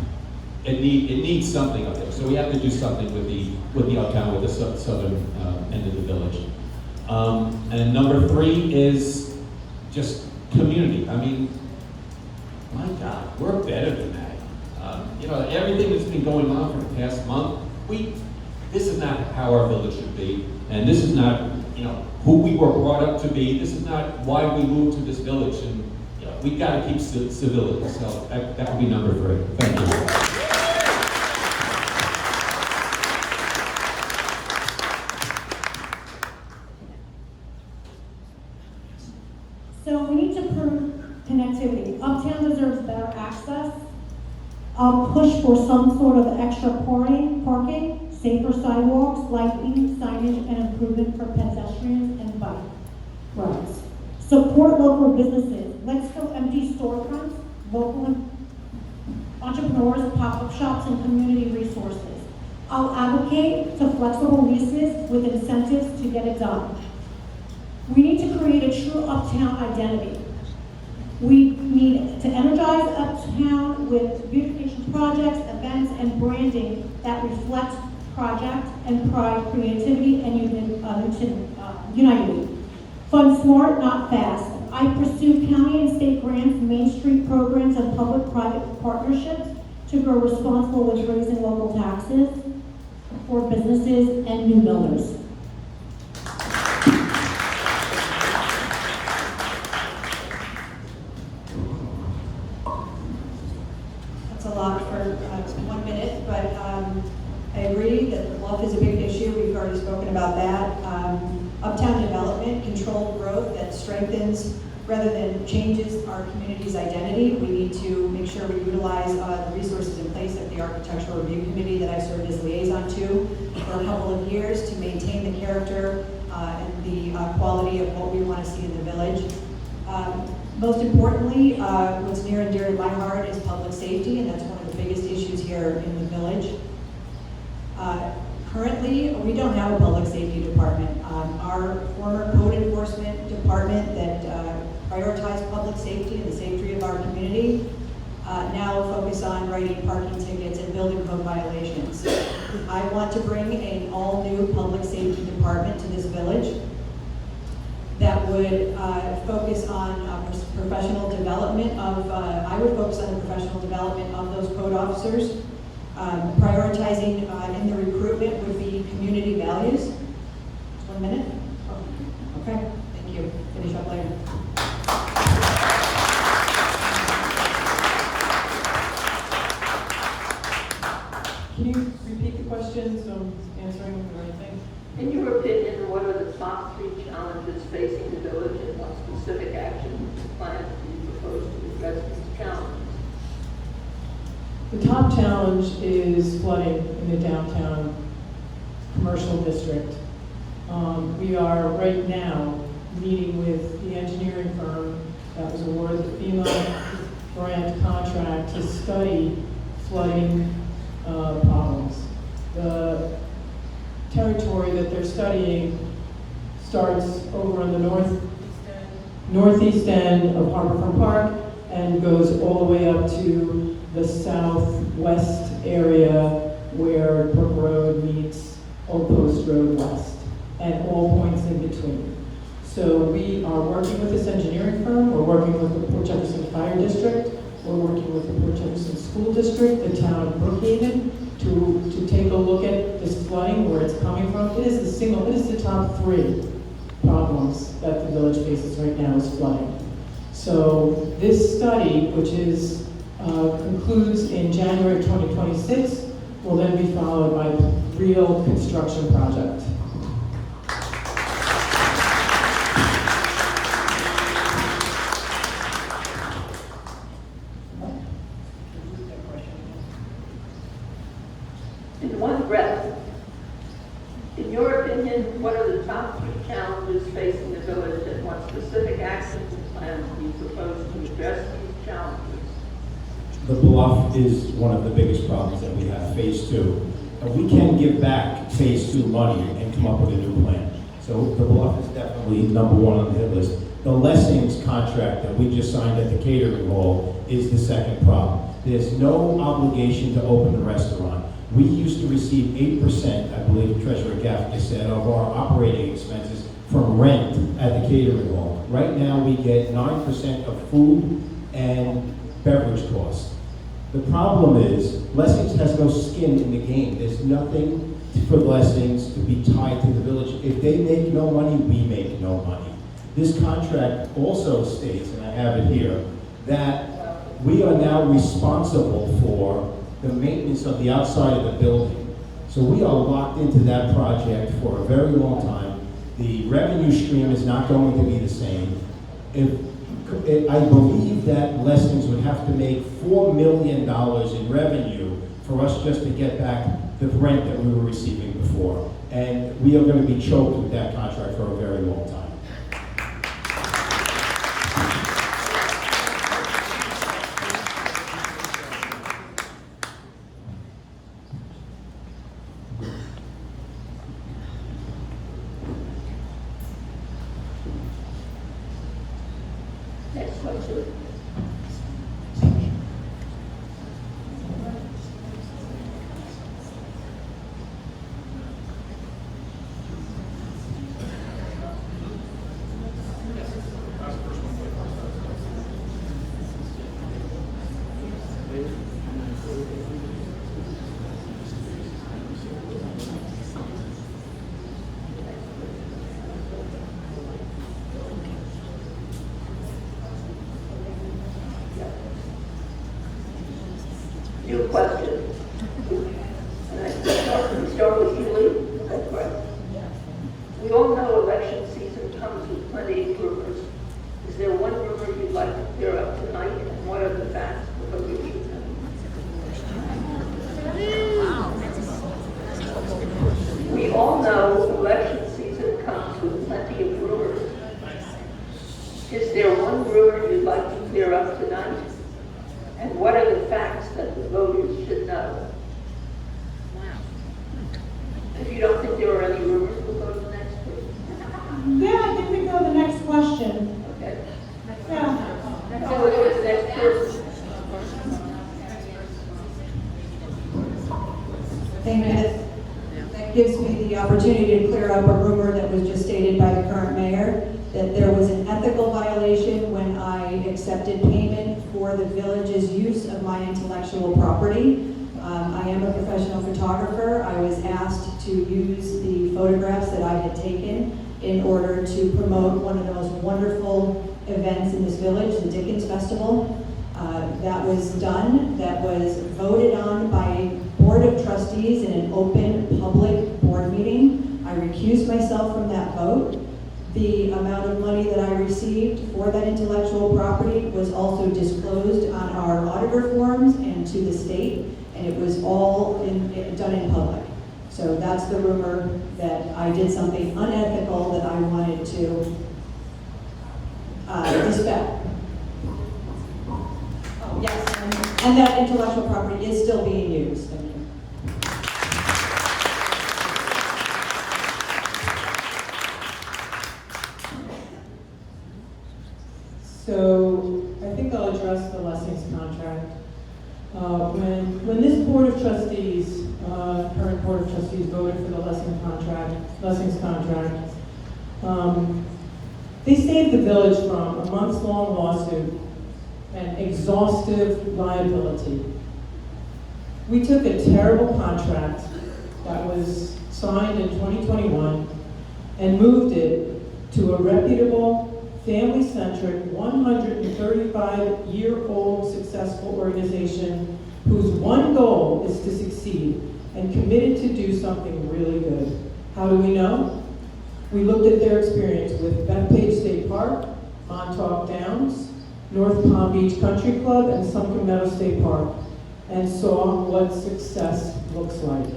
It needs something up there, so we have to do something with the uptown, with the southern end of the village. And number 3 is just community. I mean, my God, we're better than that. You know, everything that's been going on for the past month, this is not how our village should be, and this is not, you know, who we were brought up to be. This is not why we moved to this village, and you know, we've got to keep civility. So that would be number 3. Thank you. So we need to improve connectivity. Uptown deserves better access. I'll push for some sort of extra parking, safer sidewalks, lighting, signage, and improvement for pedestrians and bike routes. Support local businesses. Let's fill empty storefronts, local entrepreneurs, pop-up shops, and community resources. I'll advocate to flexible leases with incentives to get it done. We need to create a true uptown uptown identity. We need to energize uptown with beautification projects, events, and branding that reflect project and pride, creativity, and unity. Fund smart, not fast. I pursue county and state grants, Main Street programs, and public-private partnerships to grow responsible with raising local taxes for businesses and new builders. That's a lot for 1 minute, but I agree that the bluff is a big issue. We've already spoken about that. Uptown development, controlled growth that strengthens rather than changes our community's identity. We need to make sure we utilize the resources in place at the Architectural Review Committee that I served as liaison to for a couple of years to maintain the character and the quality of what we want to see in the village. Most importantly, what's near and dear to my heart is public safety, and that's one of the biggest issues here in the village. Currently, we don't have a public safety department. Our former code enforcement department that prioritized public safety and the safety of our community now focus on writing parking tickets and building code violations. I want to bring an all-new public safety department to this village that would focus on professional development of, I would focus on the professional development of those code officers. Prioritizing in the recruitment would be community values. 1 minute? Oh, okay, thank you. Finish up later. Can you repeat the question so I'm answering the right thing? In your opinion, what are the top 3 challenges facing the village, and what specific action plans do you propose to address these challenges? The top challenge is flooding in the downtown commercial district. We are right now meeting with the engineering firm that was awarded the FEMA grant contract to study flooding problems. The territory that they're studying starts over on the northeast end of Harborfront Park and goes all the way up to the southwest area where Brook Road meets Old Post Road West, and all points in between. So we are working with this engineering firm, we're working with the Port Jefferson Fire District, we're working with the Port Jefferson School District, the town of Brookhaven, to take a look at this flooding, where it's coming from. It is the top 3 problems that the village faces right now is flooding. So this study, which is concludes in January 2026, will then be followed by a real construction project. In one breath, in your opinion, what are the top 3 challenges facing the village, and what specific actions and plans do you propose to address these challenges? The bluff is one of the biggest problems that we have, phase 2. We can give back phase 2 money and come up with a new plan. So the bluff is definitely number 1 on the hit list. The Lessings contract that we just signed at the catering hall is the second problem. There's no obligation to open the restaurant. We used to receive 8%, I believe Treasurer Gaffney said, of our operating expenses from rent at the catering hall. Right now we get 9% of food and beverage costs. The problem is, Lessings has no skin in the game. There's nothing for Lessings to be tied to the village. If they make no money, we make no money. This contract also states, and I have it here, that we are now responsible for the maintenance of the outside of the building. So we are locked into that project for a very long time. The revenue stream is not going to be the same. I believe that Lessings would have to make $4 million in revenue for us just to get back the rent that we were receiving before. And we are going to be choked with that contract for a very long time. Next question. New question. And I start with you, Lee. Is that correct? We all know election season comes with plenty of rumors. Is there one rumor you'd like to clear up tonight, and what are the facts the voters should know? We all know election season comes with plenty of rumors. Is there one rumor you'd like to clear up tonight? And what are the facts that the voters should know? If you don't think there are any rumors, we'll go to the next one. Yeah, I think we go to the next question. Okay? Yeah. So we'll go to the next person. Thank you. That gives me the opportunity to clear up a rumor that was just stated by the current mayor, that there was an ethical violation when I accepted payment for the village's use of my intellectual property. I am a professional photographer. I was asked to use the photographs that I had taken in order to promote one of the most wonderful events in this village, the Dickens Festival. That was done. That was voted on by Board of Trustees in an open, public board meeting. I recused myself from that vote. The amount of money that I received for that intellectual property was also disclosed on our auditor forms and to the state, and it was all done in public. So that's the rumor, that I did something unethical that I wanted to dispel. Oh, yes, and that intellectual property is still being used. Thank you. So I think I'll address the Lessings contract. When this Board of Trustees, current Board of Trustees voted for the Lessings contract, they saved the village from a months-long lawsuit and exhaustive liability. We took a terrible contract that was signed in 2021 and moved it to a reputable, family-centric, 135-year-old successful organization whose one goal is to succeed and committed to do something really good. How do we know? We looked at their experience with Bethpage State Park, Montauk Downs, North Palm Beach Country Club, and Sunken Meadow State Park, and saw what success looks like.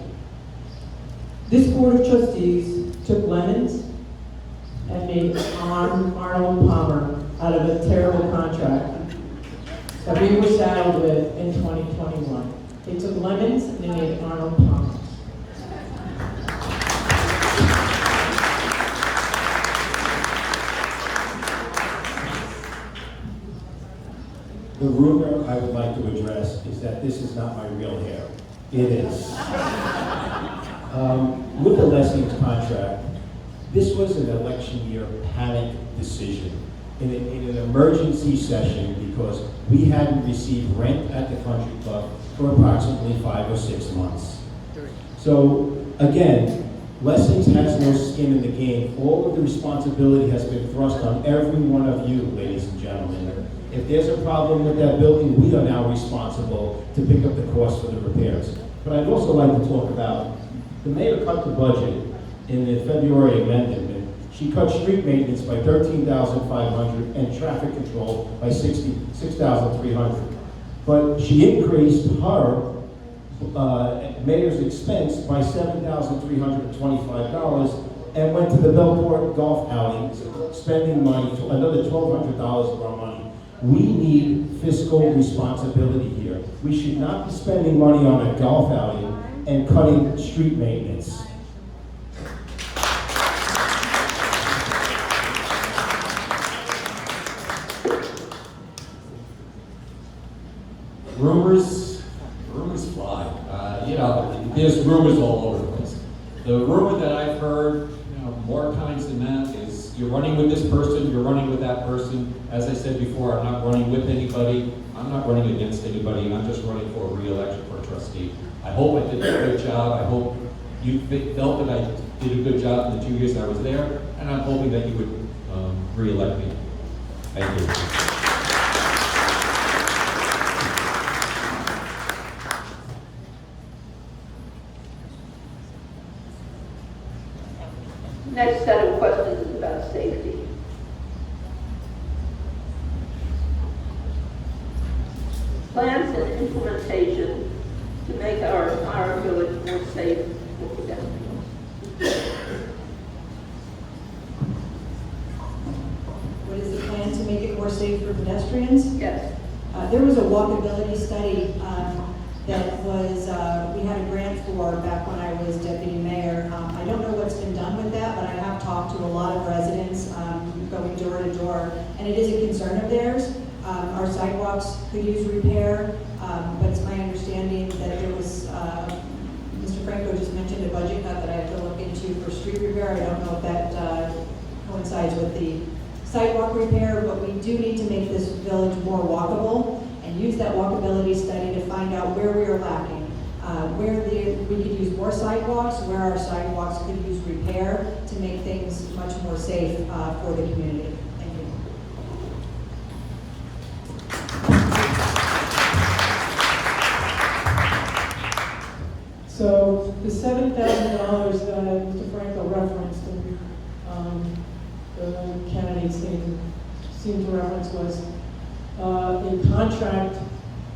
This Board of Trustees took lemons and made Arnold Palmer out of a terrible contract that we were saddled with in 2021. They took lemons and they made Arnold Palmer. The rumor I would like to address is that this is not my real hair. It is. With the Lessings contract, this was an election year panic decision in an emergency session because we hadn't received rent at the country club for approximately 5 or 6 months. So again, Lessings has no skin in the game. All of the responsibility has been thrust on every one of you, ladies and gentlemen. If there's a problem with that building, we are now responsible to pick up the cost for the repairs. But I'd also like to talk about, the mayor cut the budget in the February amendment. She cut street maintenance by $13,500 and traffic control by $6,300. But she increased her mayor's expense by $7,325 and went to the Bellport golf outing, spending money, another $1,200 of our money. We need fiscal responsibility here. We should not be spending money on a golf outing and cutting street maintenance. rumors fly. There's rumors all over the place. The rumor that I've heard, more times than that, is you're running with this person, you're running with that person. As I said before, I'm not running with anybody. I'm not running against anybody. I'm just running for a re-election for a trustee. I hope I did a good job. I hope you felt that I did a good job in the 2 years I was there, and I'm hoping that you would re-elect me. Thank you. Next set of questions is about safety. Plans and implementation to make our entire village more safe for pedestrians. What is the plan to make it more safe for pedestrians? Yes. There was a walkability study that was, we had a grant for back when I was deputy mayor. I don't know what's been done with that, but I have talked to a lot of residents going door to door, and it is a concern of theirs. Our sidewalks could use repair, but it's my understanding that there was, Mr. Franco just mentioned a budget cut that I have to look into for street repair. I don't know if that coincides with the sidewalk repair, but we do need to make this village more walkable and use that walkability study to find out where we are lacking, where we could use more sidewalks, where our sidewalks could use repair to make things much more safe for the community. Thank you. So the $7,000 that Mr. Franco referenced and the candidates seemed to reference was a contract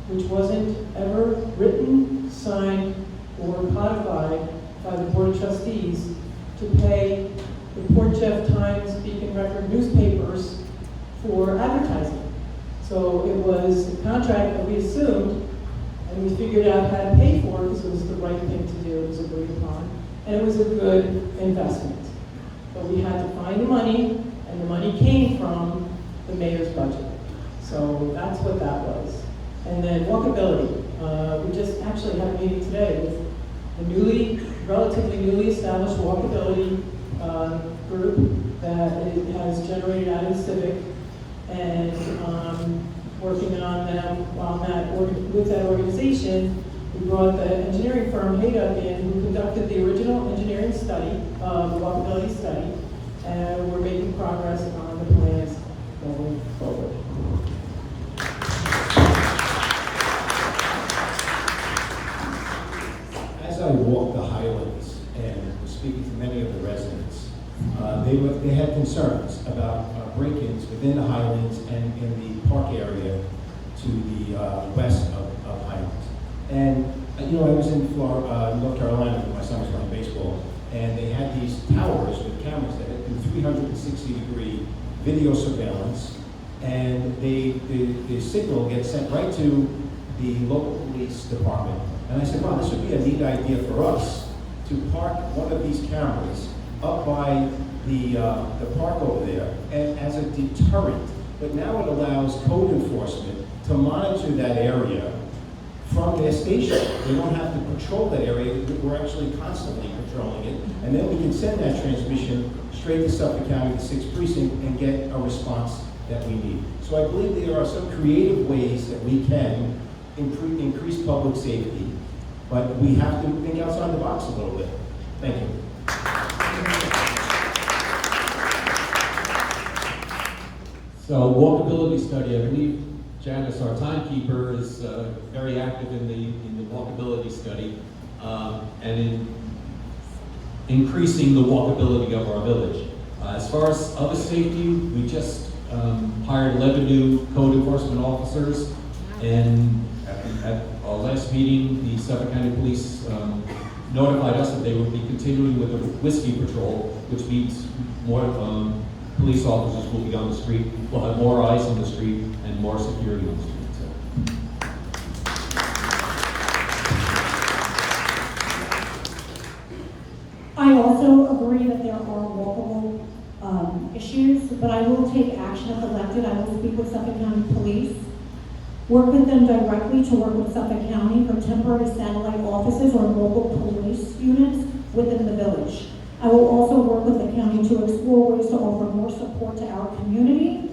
which wasn't ever written, signed, or codified by the Board of Trustees to pay the Port Jeff Times, Beacon Record newspapers for advertising. So it was a contract that we assumed and we figured out how to pay for it because it was the right thing to do, it was agreed upon, and it was a good investment. But we had to find the money, and the money came from the mayor's budget. So that's what that was. And then walkability. We just actually had a meeting today with a relatively newly established walkability group that has generated out of Civic, and working on them with that organization. We brought the engineering firm Hayduck in, who conducted the original engineering study, the walkability study, and we're making progress on the plans going forward. As I walked the Highlands and was speaking to many of the residents, they had concerns about break-ins within the Highlands and in the park area to the west of Highlands. And I was in North Carolina when my son was playing baseball, and they had these towers with cameras that do 360-degree video surveillance, and the signal gets sent right to the local police department. And I said, wow, this would be a neat idea for us to park one of these cameras up by the park over there, and as a deterrent. But now it allows code enforcement to monitor that area from their station. They don't have to patrol that area. We're actually constantly patrolling it. And then we can send that transmission straight to Suffolk County, the 6th Precinct, and get a response that we need. So I believe there are some creative ways that we can increase public safety, but we have to think outside the box a little bit. Thank you. So walkability study, I believe Janice, our timekeeper, is very active in the walkability study and in increasing the walkability of our village. As far as other safety, we just hired 11 new code enforcement officers, and at our last meeting, the Suffolk County Police notified us that they would be continuing with the whiskey patrol, which means more police officers will be on the street, we'll have more eyes on the street, and more security on the street. I also agree that there are walkable issues, but I will take action if elected. I will speak with Suffolk County Police Work with them directly to work with Suffolk County for temporary satellite offices or local police units within the village. I will also work with the county to explore ways to offer more support to our community.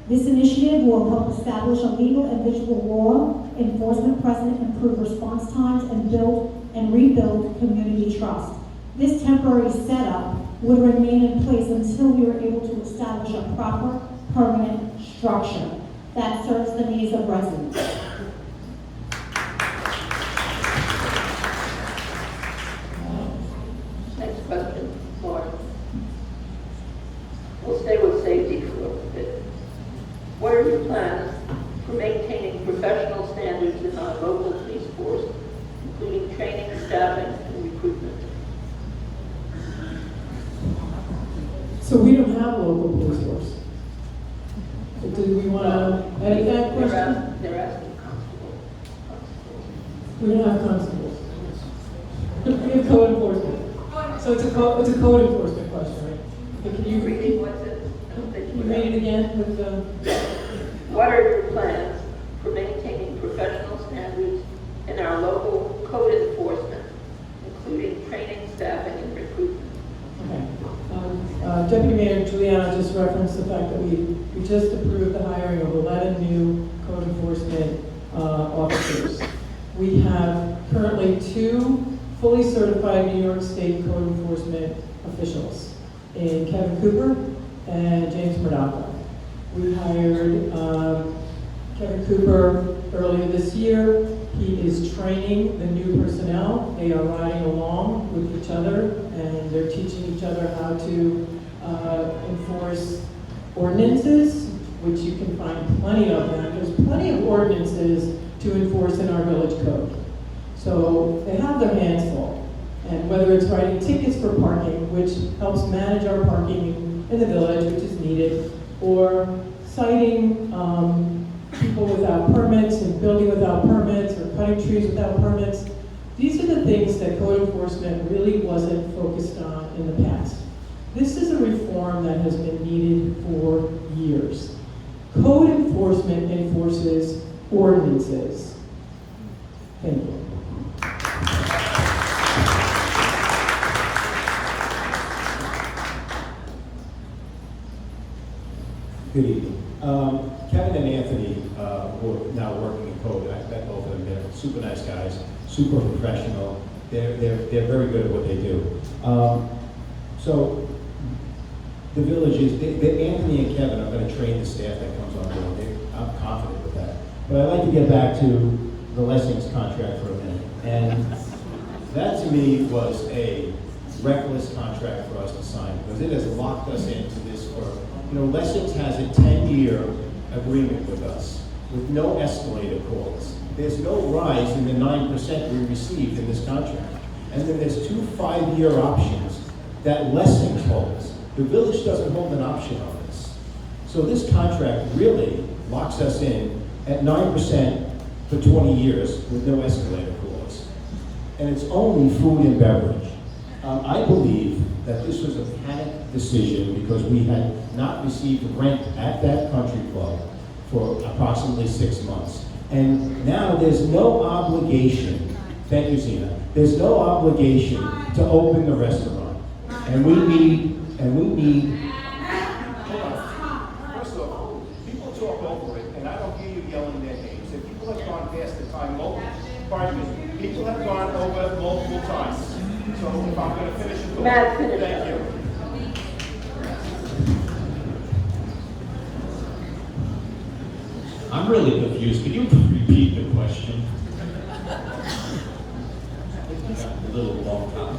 This initiative will help establish a legal and visual law enforcement precedent, improve response times, and build and rebuild community trust. This temporary setup would remain in place until we are able to establish a proper, permanent structure that serves the needs of residents. Next question, Laura. We'll stay with safety for a little bit. What are your plans for maintaining professional standards in our local police force, including training, staffing, and recruitment? So we don't have a local police force. So do we want to edit that question? They're asking constables. We don't have constables. We have code enforcement. So it's a code enforcement question, right? Okay, can you Reading what's it? I don't think Can you read it again with the? What are your plans for maintaining professional standards in our local code enforcement, including training, staffing, and recruitment? Okay. Deputy Mayor Giuliano just referenced the fact that we just approved the hiring of 11 new code enforcement officers. We have currently 2 fully certified New York State code enforcement officials in Kevin Cooper and James Murdoch. We hired Kevin Cooper earlier this year. He is training the new personnel. They are riding along with each other, and they're teaching each other how to enforce ordinances, which you can find plenty of them. There's plenty of ordinances to enforce in our village code. So they have their hands full. And whether it's writing tickets for parking, which helps manage our parking in the village, which is needed, or citing people without permits and building without permits or cutting trees without permits. These are the things that code enforcement really wasn't focused on in the past. This is a reform that has been needed for years. Code enforcement enforces ordinances. Thank you. Good evening. Kevin and Anthony, who are now working in code, I met both of them. They're super nice guys, super professional. They're very good at what they do. So the village is, Anthony and Kevin are going to train the staff that comes on board. I'm confident with that. But I'd like to get back to the Lessings contract for a minute. And that to me was a reckless contract for us to sign because it has locked us into this for, Lessings has a 10-year agreement with us with no escalator clause. There's no rise in the 9% we received in this contract. And then there's 2 5-year options that Lessings holds. The village doesn't hold an option on this. So this contract really locks us in at 9% for 20 years with no escalator clause. And it's only food and beverage. I believe that this was a panic decision because we had not received rent at that country club for approximately 6 months. And now there's no obligation, thank you, Zena, there's no obligation to open the restaurant. And we need, hold on. First of all, people talk over it, and I don't hear you yelling their names. And people have gone past the time, pardon me, people have gone over multiple times. So if I'm going to finish it, Matt, finish. Thank you. I'm really confused. Can you repeat the question? A little long time.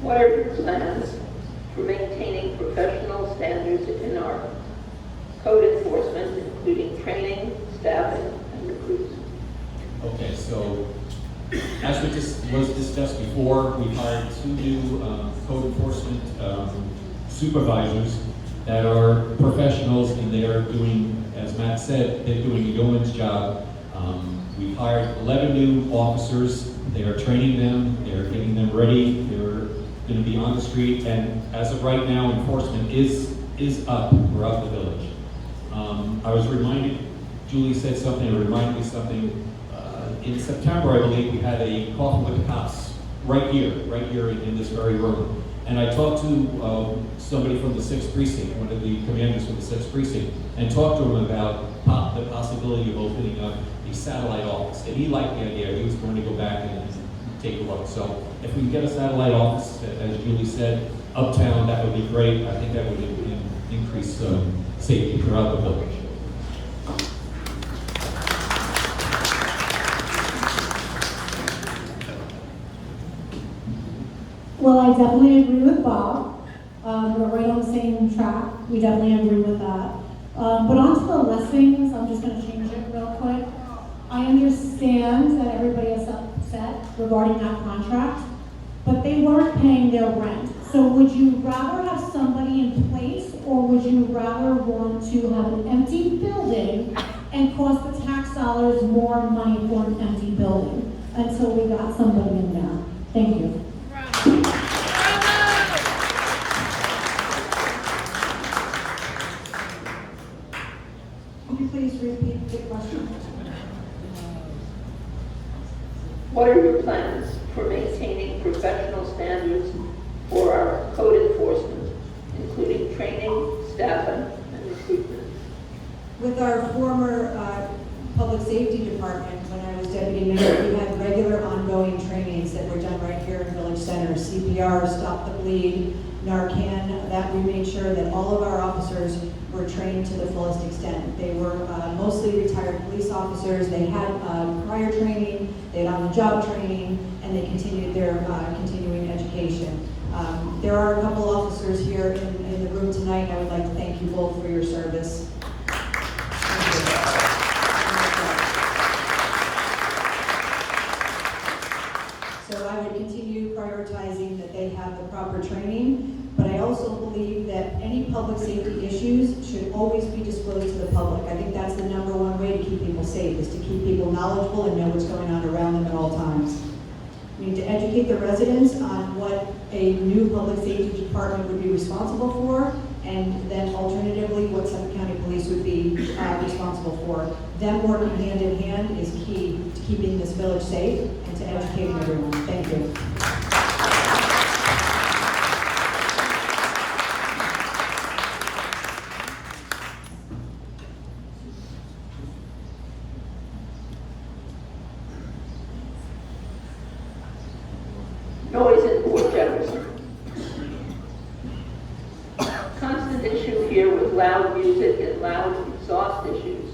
What are your plans for maintaining professional standards in our code enforcement, including training, staffing, and recruitment? Okay, so as was discussed before, we hired 2 new code enforcement supervisors that are professionals, and they are doing, as Matt said, they're doing a yeoman's job. We've hired 11 new officers. They are training them. They're getting them ready. They're going to be on the street, and as of right now, enforcement is up throughout the village. I was reminded, Julie said something, it reminded me something, in September, I believe, we had a coffee with the cops right here in this very room. And I talked to somebody from the 6th Precinct, one of the commanders from the 6th Precinct, and talked to him about the possibility of opening up a satellite office. And he liked the idea. He was going to go back and take a look. So if we can get a satellite office, as Julie said, uptown, that would be great. I think that would increase safety throughout the village. Well, I definitely agree with Bob. We're right on the same track. We definitely agree with that. But on to the listings, I'm just going to change it real quick. I understand that everybody is upset regarding that contract, but they weren't paying their rent. So would you rather have somebody in place, or would you rather want to have an empty building and cost the tax dollars more money for an empty building until we got somebody in there? Thank you. Could you please repeat the question? What are your plans for maintaining professional standards for our code enforcement, including training, staffing, and recruitment? With our former public safety department, when I was deputy mayor, we had regular ongoing trainings that were done right here in Village Center. CPR, Stop the Bleed, Narcan, that we made sure that all of our officers were trained to the fullest extent. They were mostly retired police officers. They had prior training, they had on-the-job training, and they continued their continuing education. There are a couple officers here in the room tonight. I would like to thank you both for your service. So I would continue prioritizing that they have the proper training, but I also believe that any public safety issues should always be disclosed to the public. I think that's the number one way to keep people safe, is to keep people knowledgeable and know what's going on around them at all times. We need to educate the residents on what a new public safety department would be responsible for, and then alternatively, what Suffolk County Police would be responsible for. Them working hand in hand is key to keeping this village safe and to educating everyone. Thank you. Noise in Port Jefferson. Constant issue here with loud music and loud exhaust issues.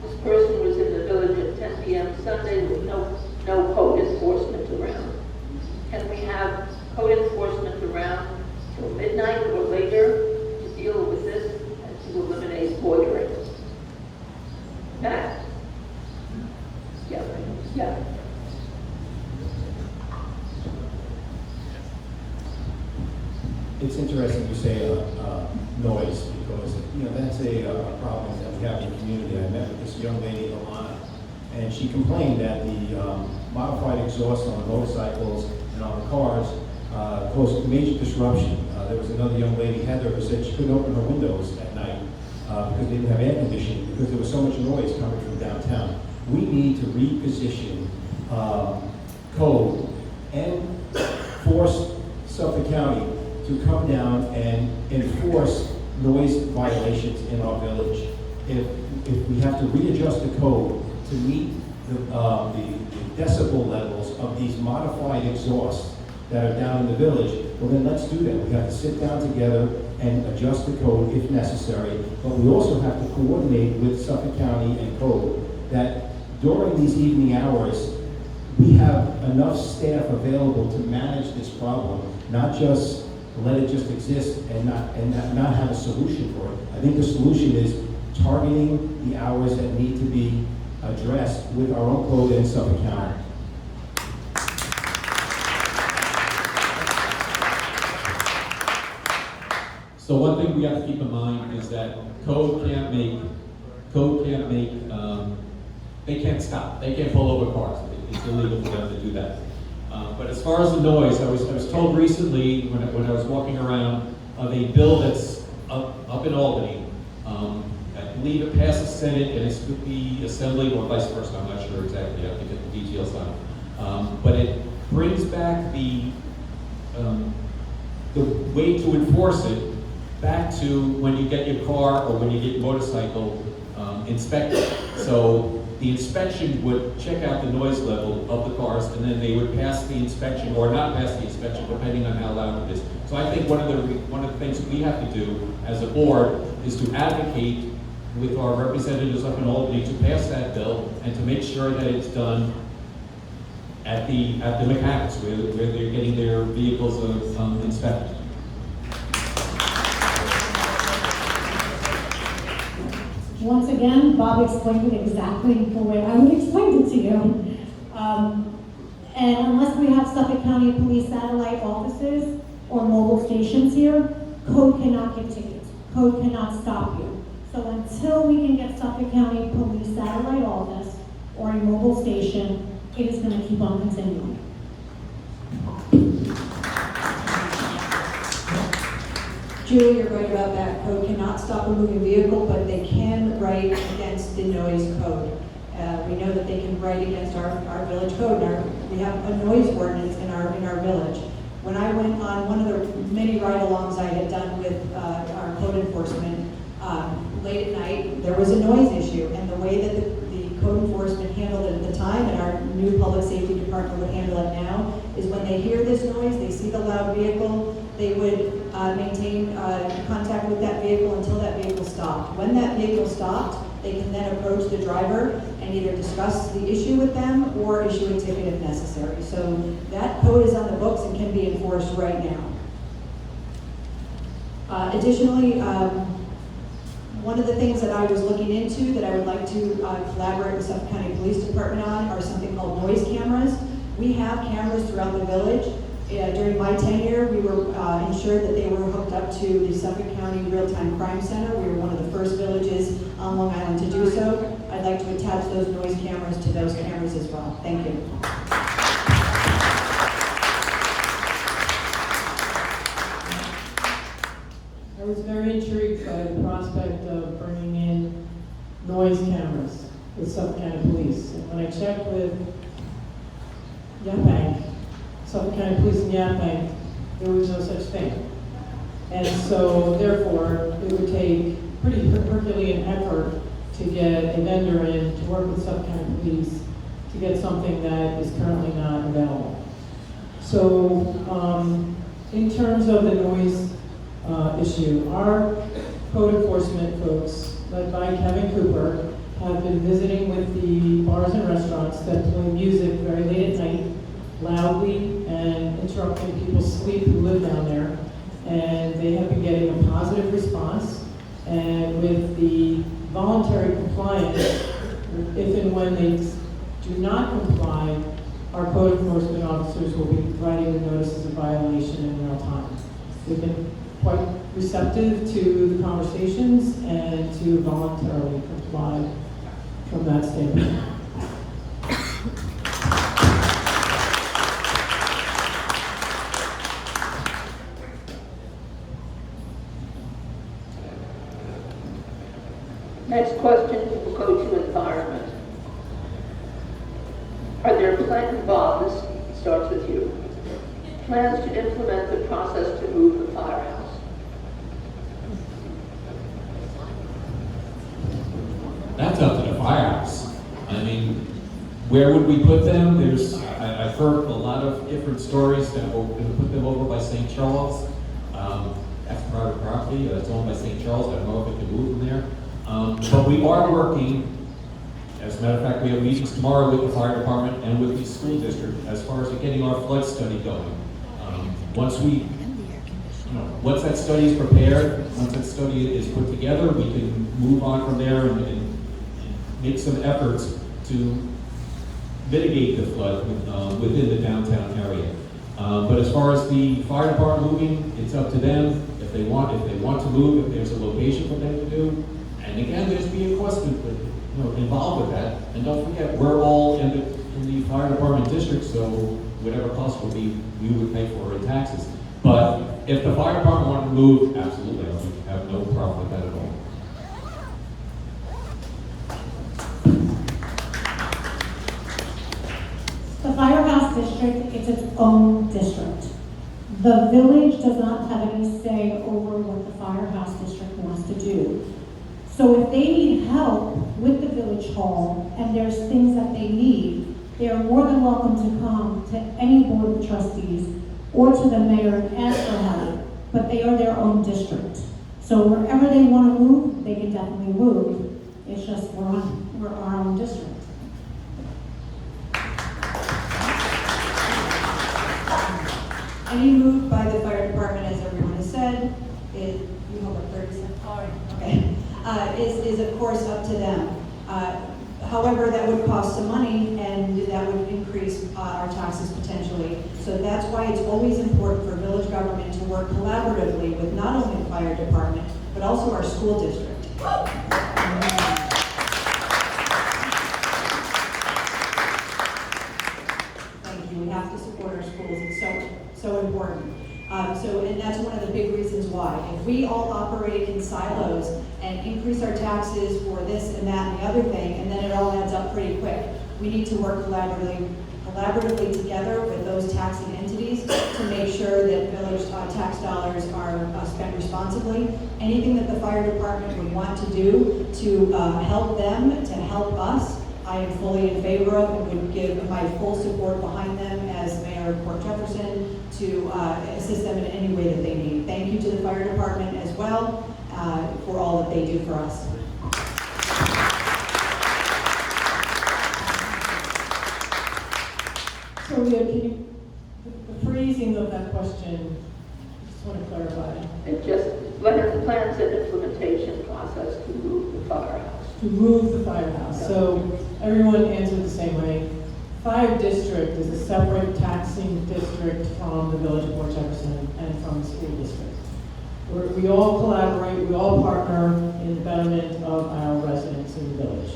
This person was in the village at 10 p.m. Sunday with no code enforcement around. Can we have code enforcement around till midnight or later to deal with this and to eliminate loitering? Matt? Yeah. It's interesting you say noise, because that's a problem that we have in the community. I met with this young lady, Alana, and she complained that the modified exhaust on the motorcycles and on the cars caused major disruption. There was another young lady, Heather, who said she couldn't open her windows at night because they didn't have air conditioning, because there was so much noise coming from downtown. We need to reposition code and force Suffolk County to come down and enforce noise violations in our village. If we have to readjust the code to meet the decibel levels of these modified exhausts that are down in the village, well then let's do that. We have to sit down together and adjust the code if necessary, but we also have to coordinate with Suffolk County and code that during these evening hours, we have enough staff available to manage this problem, not just let it just exist and not have a solution for it. I think the solution is targeting the hours that need to be addressed with our own code in Suffolk County. So one thing we have to keep in mind is that code can't make, they can't stop. They can't pull over cars. It's illegal for them to do that. But as far as the noise, I was told recently when I was walking around of a bill that's up in Albany. I believe it passed the Senate and it's with the Assembly or vice versa. I'm not sure exactly. I have to get the details on. But it brings back the way to enforce it back to when you get your car or when you get your motorcycle inspected. So the inspection would check out the noise level of the cars, and then they would pass the inspection or not pass the inspection, depending on how loud it is. So I think one of the things we have to do as a board is to advocate with our representatives up in Albany to pass that bill and to make sure that it's done at the mechanics where they're getting their vehicles inspected. Once again, Bob explained it exactly the way I would explain it to you. And unless we have Suffolk County Police satellite offices or mobile stations here, code cannot give tickets. Code cannot stop you. So until we can get Suffolk County Police satellite office or a mobile station, it is going to keep on continuing. Julie, you're right about that. Code cannot stop a moving vehicle, but they can write against the noise code. We know that they can write against our village code. We have a noise ordinance in our village. When I went on one of the many ride-alongs I had done with our code enforcement, late at night, there was a noise issue, and the way that the code enforcement handled it at the time, and our new public safety department would handle it now, is when they hear this noise, they see the loud vehicle, they would maintain contact with that vehicle until that vehicle stopped. When that vehicle stopped, they can then approach the driver and either discuss the issue with them or issue a ticket if necessary. So that code is on the books and can be enforced right now. Additionally, one of the things that I was looking into that I would like to collaborate with Suffolk County Police Department on are something called noise cameras. We have cameras throughout the village. During my tenure, we were ensured that they were hooked up to the Suffolk County Real-Time Crime Center. We were one of the first villages on Long Island to do so. I'd like to attach those noise cameras to those cameras as well. Thank you. I was very intrigued by the prospect of bringing in noise cameras with Suffolk County Police. And when I checked with Yaphank, Suffolk County Police in Yaphank, there was no such thing. And so, therefore, it would take pretty Herculean effort to get a vendor in to work with Suffolk County Police to get something that is currently not available. So, in terms of the noise issue, our code enforcement folks, led by Kevin Cooper, have been visiting with the bars and restaurants that play music very late at night, loudly and interrupting people's sleep who live down there. And they have been getting a positive response. And with the voluntary compliance, if and when they do not comply, our code enforcement officers will be writing the notices of violation in real time. We've been quite receptive to the conversations and to voluntarily comply from that standpoint. Next question will go to environment. Are there plans, Bob, this starts with you, plans to implement the process to move the firehouse? That's up to the firehouse. I mean, where would we put them? I've heard a lot of different stories that we're going to put them over by St. Charles. That's private property. That's owned by St. Charles. I don't know if it can move them there. But we are working, as a matter of fact, we have meetings tomorrow with the fire department and with the school district as far as getting our flood study going. Once that study is prepared, once that study is put together, we can move on from there and make some efforts to mitigate the flood within the downtown area. But as far as the fire department moving, it's up to them. If they want to move, if there's a location for them to do. And again, there's be a cost involved with that. And don't forget, we're all in the fire department district, so whatever cost would be, we would pay for in taxes. But if the fire department wanted to move, absolutely, I would have no problem with that at all. The Firehouse District is its own district. The village does not have any say over what the Firehouse District wants to do. So if they need help with the village hall and there's things that they need, they are more than welcome to come to any board of trustees or to the mayor and ask for help, but they are their own district. So wherever they want to move, they can definitely move. It's just we're our own district. Any move by the fire department, as everyone has said, is, you have a 30 seconds? All right, okay. Is of course up to them. However, that would cost some money and that would increase our taxes potentially. So that's why it's always important for village government to work collaboratively with not only the fire department, but also our school district. Thank you. We have to support our schools. It's so important. And that's one of the big reasons why. If we all operate in silos and increase our taxes for this and that and the other thing, and then it all adds up pretty quick, we need to work collaboratively together with those taxing entities to make sure that village tax dollars are spent responsibly. Anything that the fire department would want to do to help them, to help us, I am fully in favor of and would give my full support behind them as Mayor of Port Jefferson to assist them in any way that they need. Thank you to the fire department as well for all that they do for us. So Leah, can you, the phrasing of that question, I just want to clarify. And just, what are the plans and implementation process to move the firehouse? To move the firehouse. So everyone answered the same way. Fire district is a separate taxing district from the village of Port Jefferson and from the school district. We all collaborate, we all partner in the betterment of our residents in the village.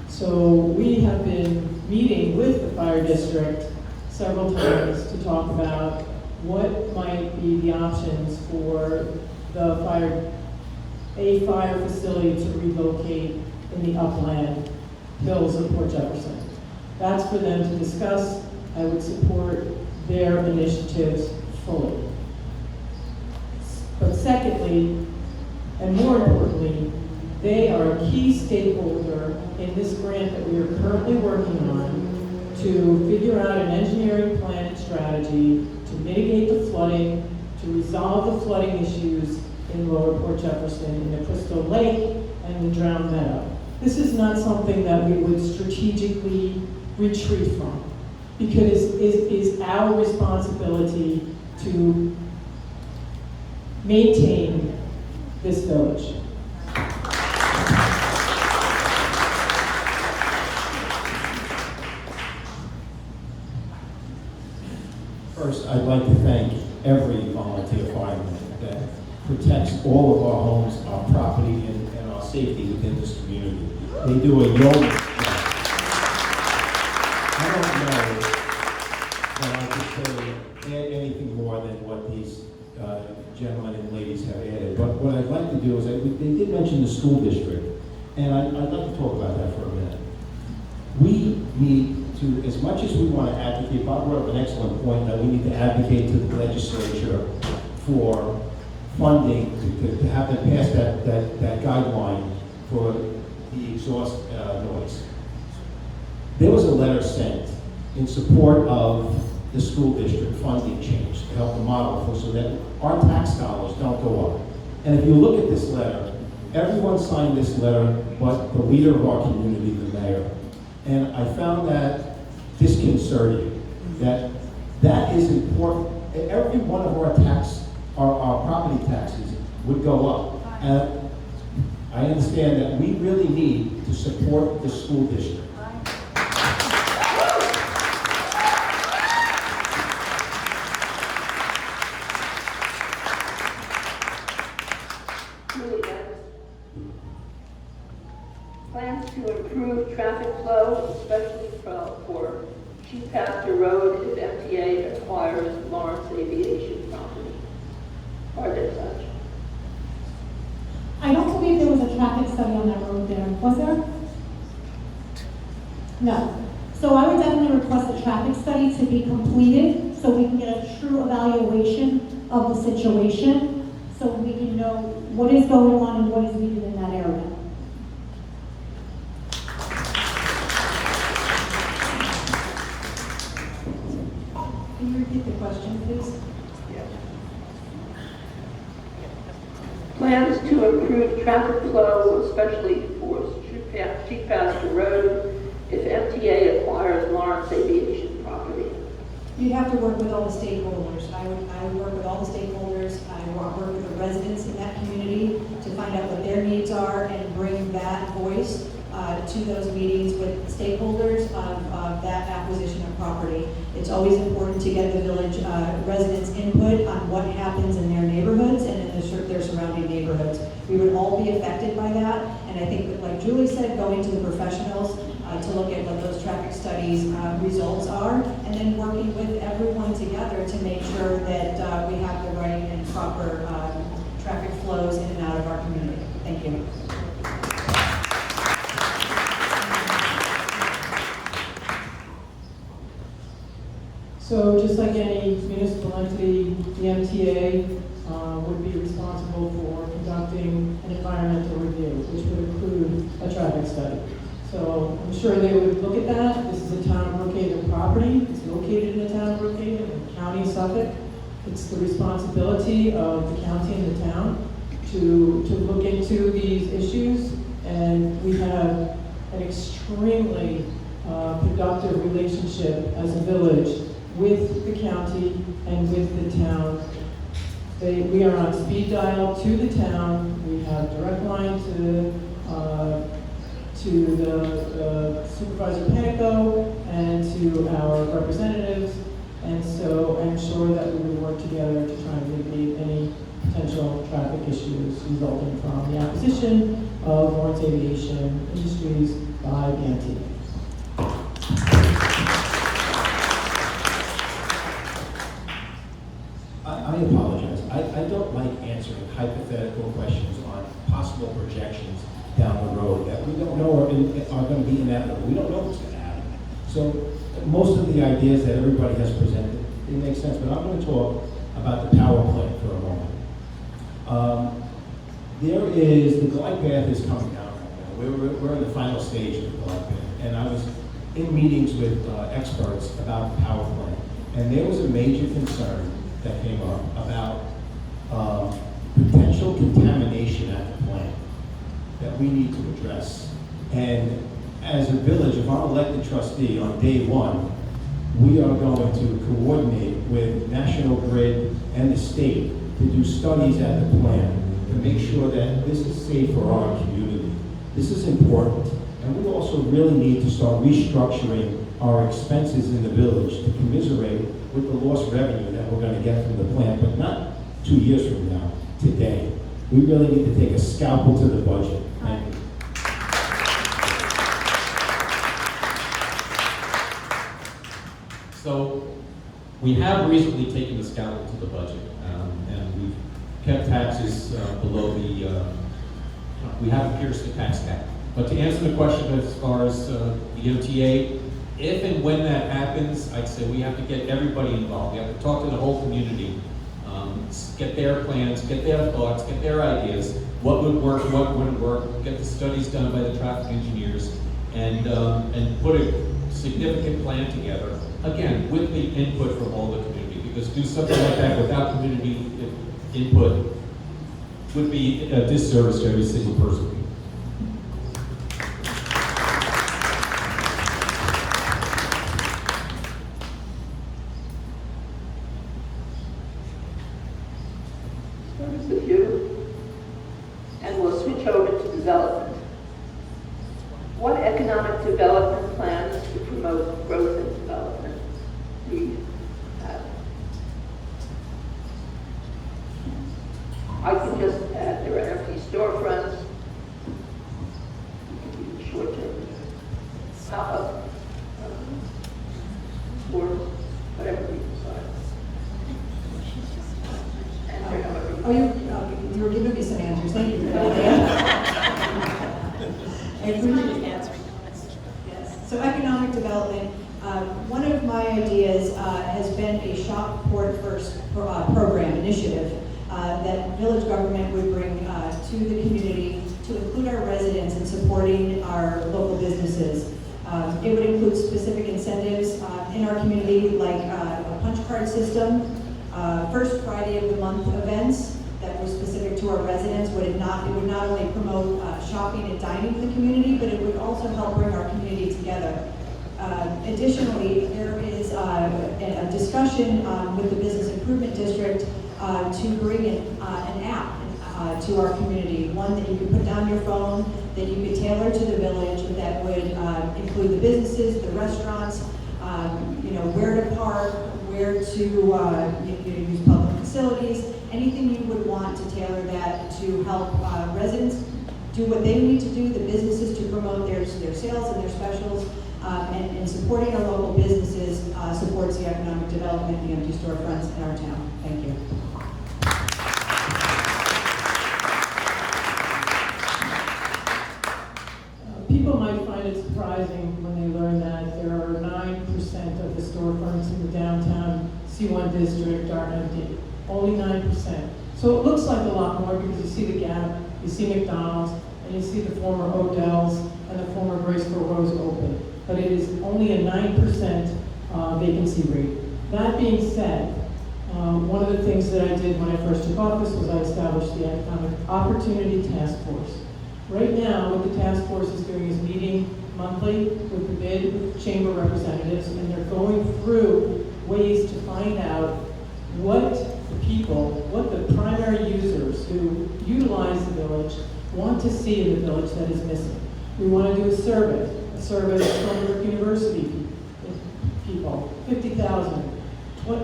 So we have been meeting with the fire district several times to talk about what might be the options for the fire facility to relocate in the upland hills of Port Jefferson. That's for them to discuss. I would support their initiatives fully. But secondly, and more importantly, they are a key stakeholder in this grant that we are currently working on to figure out an engineering plan and strategy to mitigate the flooding, to resolve the flooding issues in Lower Port Jefferson, in the Crystal Lake, and the Drowned Meadow. This is not something that we would strategically retreat from, because it is our responsibility to maintain this village. First, I'd like to thank every volunteer fireman that protects all of our homes, our property, and our safety within this community. They do a yeoman's job. I don't know that I could say anything more than what these gentlemen and ladies have added. But what I'd like to do is, they did mention the school district, and I'd like to talk about that for a minute. We need to, as much as we want to advocate, Bob brought up an excellent point that we need to advocate to the legislature for funding to have them pass that guideline for the exhaust noise. There was a letter sent in support of the school district funding change to help the model so that our tax dollars don't go up. And if you look at this letter, everyone signed this letter but the leader of our community, the mayor. And I found that disconcerting, that is important. Every one of our property taxes would go up. And I understand that we really need to support the school district. Plans to improve traffic flow, especially for Chief Pastor Road if MTA acquires Lawrence Aviation property. Are there such? I don't believe there was a traffic study on that road there, was there? No. So I would definitely request a traffic study to be completed so we can get a true evaluation of the situation, so we can know what is going on and what is needed in that area. Can you repeat the question, please? Plans to improve traffic flow, especially for Chief Pastor Road, if MTA acquires Lawrence Aviation property. You'd have to work with all the stakeholders. I would work with all the stakeholders. I would work with the residents in that community to find out what their needs are and bring that voice to those meetings with stakeholders of that acquisition of property. It's always important to get the village residents' input on what happens in their neighborhoods and in their surrounding neighborhoods. We would all be affected by that, and I think that, like Julie said, going to the professionals to look at what those traffic studies results are, and then working with everyone together to make sure that we have the right and proper traffic flows in and out of our community. Thank you. So just like any municipal entity, the MTA would be responsible for conducting an environmental review, which would include a traffic study. So I'm sure they would look at that. This is a town of Brookhaven property. It's located in the town of Brookhaven, in the county of Suffolk. It's the responsibility of the county and the town to look into these issues. And we have an extremely productive relationship as a village with the county and with the town. We are on speed dial to the town. We have direct line to the Supervisor Panico and to our representatives. And so I'm sure that we would work together to try and mitigate any potential traffic issues resulting from the acquisition of Lawrence Aviation Industries by the MTA. I apologize. I don't like answering hypothetical questions on possible projections down the road that we don't know are going to be inevitable. We don't know what's going to happen. So most of the ideas that everybody has presented, they make sense, but I'm going to talk about the power plant for a moment. The glide path is coming down right now. We're in the final stage of the glide path. And I was in meetings with experts about the power plant. And there was a major concern that came up about potential contamination at the plant that we need to address. And as a village, if I'm elected trustee on day one, we are going to coordinate with National Grid and the state to do studies at the plant to make sure that this is safe for our community. This is important. And we also really need to start restructuring our expenses in the village to commiserate with the lost revenue that we're going to get from the plant, but not 2 years from now, today. We really need to take a scalpel to the budget. Thank you. So we have recently taken the scalpel to the budget, and we've kept taxes below the, we haven't pierced the tax cap. But to answer the question as far as the MTA, if and when that happens, I'd say we have to get everybody involved. We have to talk to the whole community, get their plans, get their thoughts, get their ideas, what would work, what wouldn't work, get the studies done by the traffic engineers, and put a significant plan together, again, with the input from all the community, because do something like that without community input would be a disservice to every single person. With you, and we'll switch over to development. What economic development plans to promote growth and development do you have? I can just add there are empty storefronts, short-term pop-up that village government would bring to the community to include our residents in supporting our local businesses. It would include specific incentives in our community, like a punch card system, first Friday of the month events that were specific to our residents. It would not only promote shopping and dining in the community, but it would also help bring our community together. Additionally, there is a discussion with the Business Improvement District to bring in an app to our community, one that you could put down your phone, that you could tailor to the village, that would include the businesses, the restaurants, where to park, where to use public facilities, anything you would want to tailor that to help residents do what they need to do, the businesses to promote their sales and their specials, and supporting our local businesses supports the economic development and the empty storefronts in our town. Thank you. People might find it surprising when they learn that there are 9% of the storefronts in the downtown C1 district are empty. Only 9%. So it looks like a lot more because you see the Gap, you see McDonald's, and you see the former Odell's and the former Graceful Rose open. But it is only a 9% vacancy rate. That being said, one of the things that I did when I first took office was I established the Economic Opportunity Task Force. Right now, what the task force is doing is meeting monthly with the bid with chamber representatives, and they're going through ways to find out what the people, what the primary users who utilize the village want to see in the village that is missing. We want to do a survey of Stony University people, 50,000,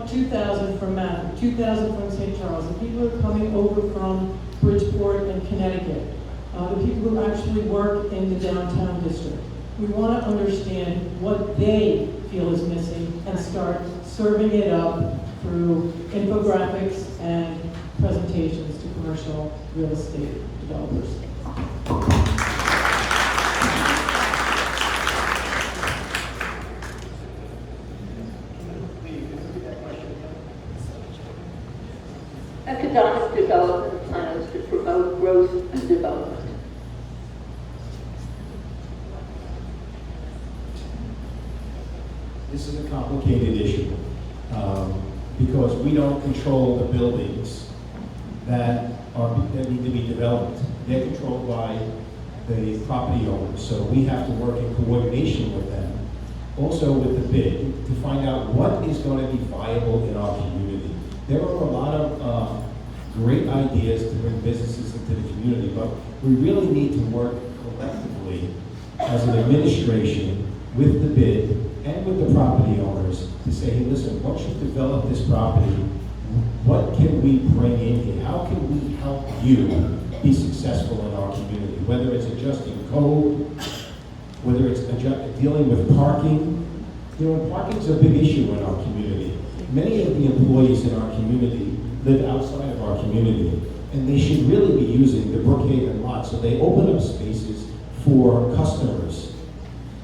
2,000 from Math, 2,000 from St. Charles. The people who are coming over from Bridgeport and Connecticut. The people who actually work in the downtown district. We want to understand what they feel is missing and start serving it up through infographics and presentations to commercial real estate developers. Economic development plans to promote growth and development. This is a complicated issue because we don't control the buildings that need to be developed. They're controlled by the property owners, so we have to work in coordination with them. Also with the bid to find out what is going to be viable in our community. There are a lot of great ideas to bring businesses into the community, but we really need to work collectively as an administration with the bid and with the property owners to say, hey, listen, once you develop this property, what can we bring in here? How can we help you be successful in our community? Whether it's adjusting code, whether it's dealing with parking. Parking is a big issue in our community. Many of the employees in our community live outside of our community, and they should really be using the Brookhaven lot, so they open up spaces for customers.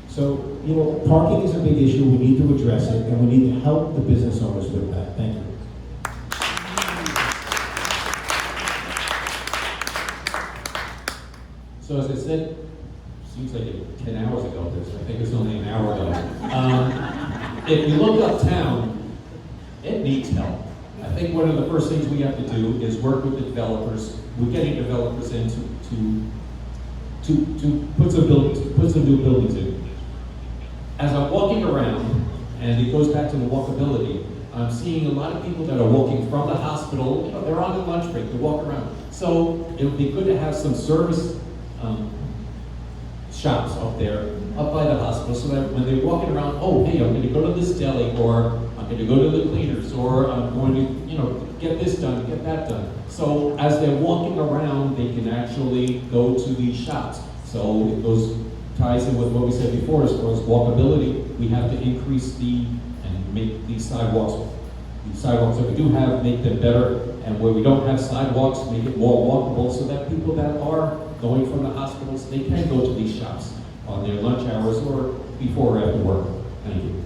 So, parking is a big issue. We need to address it, and we need to help the business owners with that. Thank you. So as I said, seems like 10 hours ago, I think it's only an hour ago. If you look uptown, it needs help. I think one of the first things we have to do is work with the developers. We're getting developers in to put some new buildings in. As I'm walking around, and it goes back to the walkability, I'm seeing a lot of people that are walking from the hospital. They're on their lunch break to walk around. So it would be good to have some service shops up there, up by the hospital, so that when they're walking around, oh, hey, I'm going to go to this deli, or I'm going to go to the cleaners, or I'm going to, get this done, get that done. So as they're walking around, they can actually go to these shops. So it ties in with what we said before as far as walkability. We have to increase and make these sidewalks that we do have, make them better, and where we don't have sidewalks, make it more walkable so that people that are going from the hospitals, they can go to these shops on their lunch hours or before or after work. Thank you.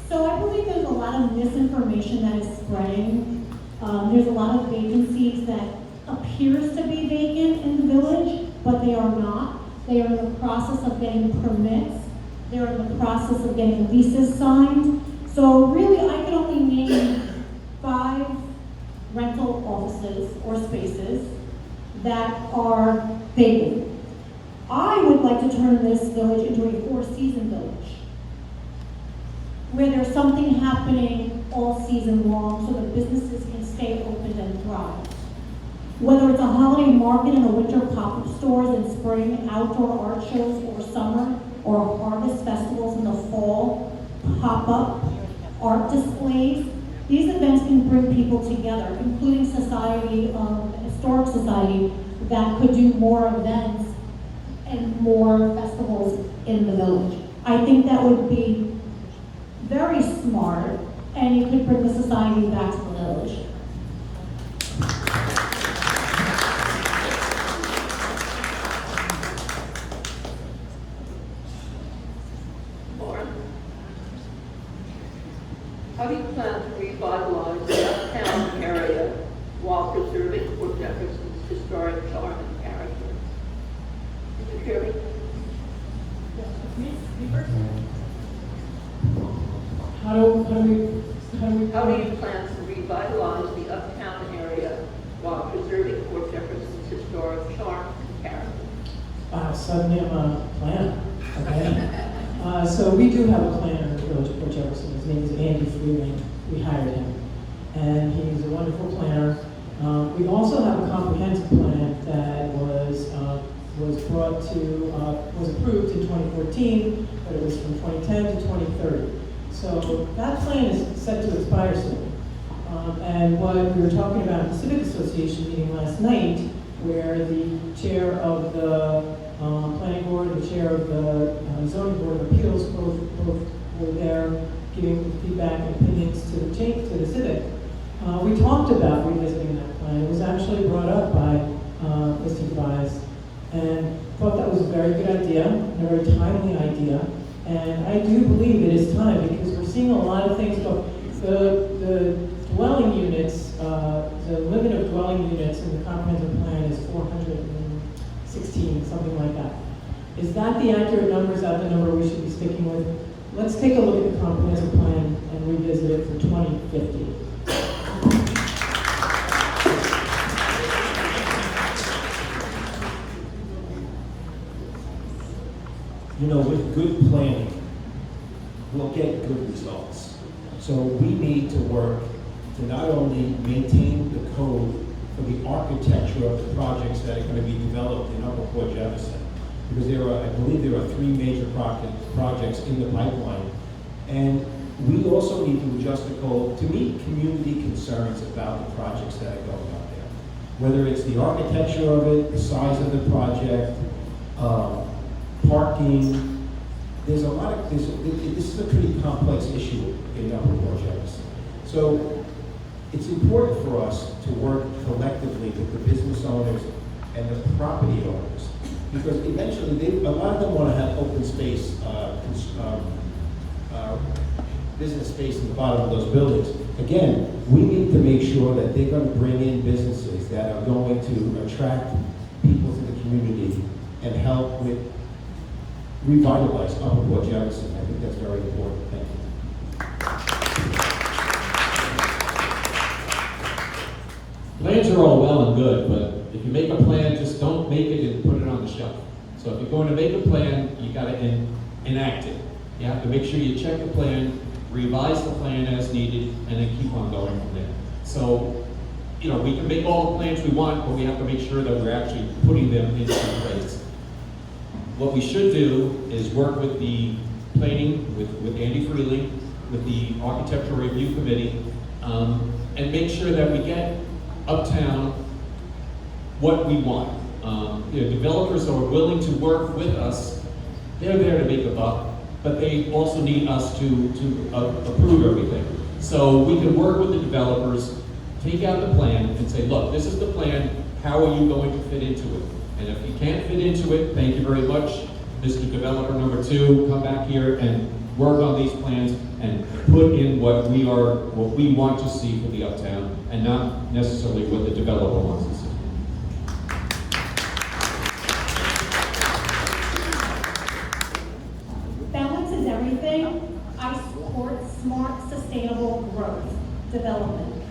So I believe there's a lot lot of misinformation that is spreading. There's a lot of vacancies that appears to be vacant in the village, but they are not. They are in the process of getting permits. They're in the process of getting leases signed. So really, I could only name 5 rental offices or spaces that are vacant. I would like to turn this village into a 4-season village, where there's something happening all season long so that businesses can stay open and thrive. Whether it's a holiday market and a winter pop-up stores in spring, outdoor art shows or summer, or harvest festivals in the fall, pop-up art displays, these events can bring people together, including society, historic society, that could do more events and more festivals in the village. I think that would be very smart, and it could bring the society back to the village. Lauren, how do you plan to revitalize the uptown area while preserving Port Jefferson's historic charm and character? Did you hear me? How do How do you plan to revitalize the uptown area while preserving Port Jefferson's historic charm and character? Suddenly I'm a plan, okay? So we do have a planner in the village of Port Jefferson. His name is Andy Freeman. We hired him, and he's a wonderful planner. We also have a comprehensive plan that was approved in 2014, but it was from 2010 to 2030. So that plan is set to expire soon. And what we were talking about in the Civic Association meeting last night, where the chair of the planning board and the chair of the zoning board of appeals both were there giving feedback and opinions to the Civic. We talked about revisiting that plan. It was actually brought up by Mr. Devise, and thought that was a very good idea, and a very timely idea. And I do believe it is time, because we're seeing a lot of things go. The dwelling units, the limit of dwelling units in the comprehensive plan is 416, something like that. Is that the accurate number? Is that the number we should be sticking with? Let's take a look at the comprehensive plan and revisit it for 2050. You know, with good planning, we'll get good results. So we need to work to not only maintain the code for the architecture of the projects that are going to be developed in Upper Port Jefferson, because I believe there are 3 major projects in the pipeline. And we also need to adjust the code to meet community concerns about the projects that are going out there. Whether it's the architecture of it, the size of the project, parking, this is a pretty complex issue in Upper Port Jefferson. So it's important for us to work collectively with the business owners and the property owners, because eventually a lot of them want to have open space, business space in the bottom of those buildings. Again, we need to make sure that they're going to bring in businesses that are going to attract people to the community and help with revitalize Upper Port Jefferson. I think that's very important. Thank you. Plans are all well and good, but if you make a plan, just don't make it and put it on the shelf. So if you're going to make a plan, you got to enact it. You have to make sure you check the plan, revise the plan as needed, and then keep on going from there. So, you know, we can make all the plans we want, but we have to make sure that we're actually putting them into place. What we should do is work with the planning, with Andy Freely, with the Architectural Review Committee, and make sure that we get uptown what we want. Developers are willing to work with us. They're there to make a buck, but they also need us to approve everything. So we can work with the developers, take out the plan, and say, look, this is the plan. How are you going to fit into it? And if you can't fit into it, thank you very much, Mr. Developer number 2, come back here and work on these plans and put in what we want to see for the uptown, and not necessarily what the developer wants to see. Balance is everything. I support smart, sustainable growth, development.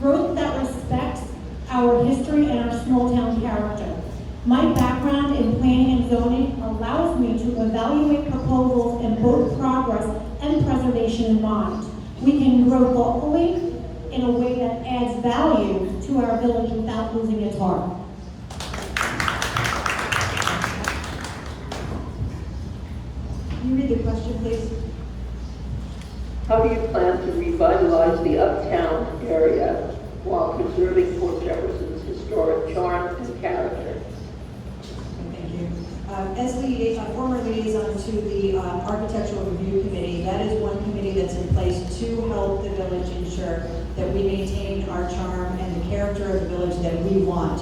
Growth that respects our history and our small town character. My background in planning and zoning allows me to evaluate proposals in both progress and preservation in mind. We can grow thoughtfully in a way that adds value to our village without losing its heart. Can you read the question, please? How do you plan to revitalize the uptown area while preserving Port Jefferson's historic charm and character? Thank you. As former liaison to the Architectural Review Committee, that is one committee that's in place to help the village ensure that we maintain our charm and the character of the village that we want.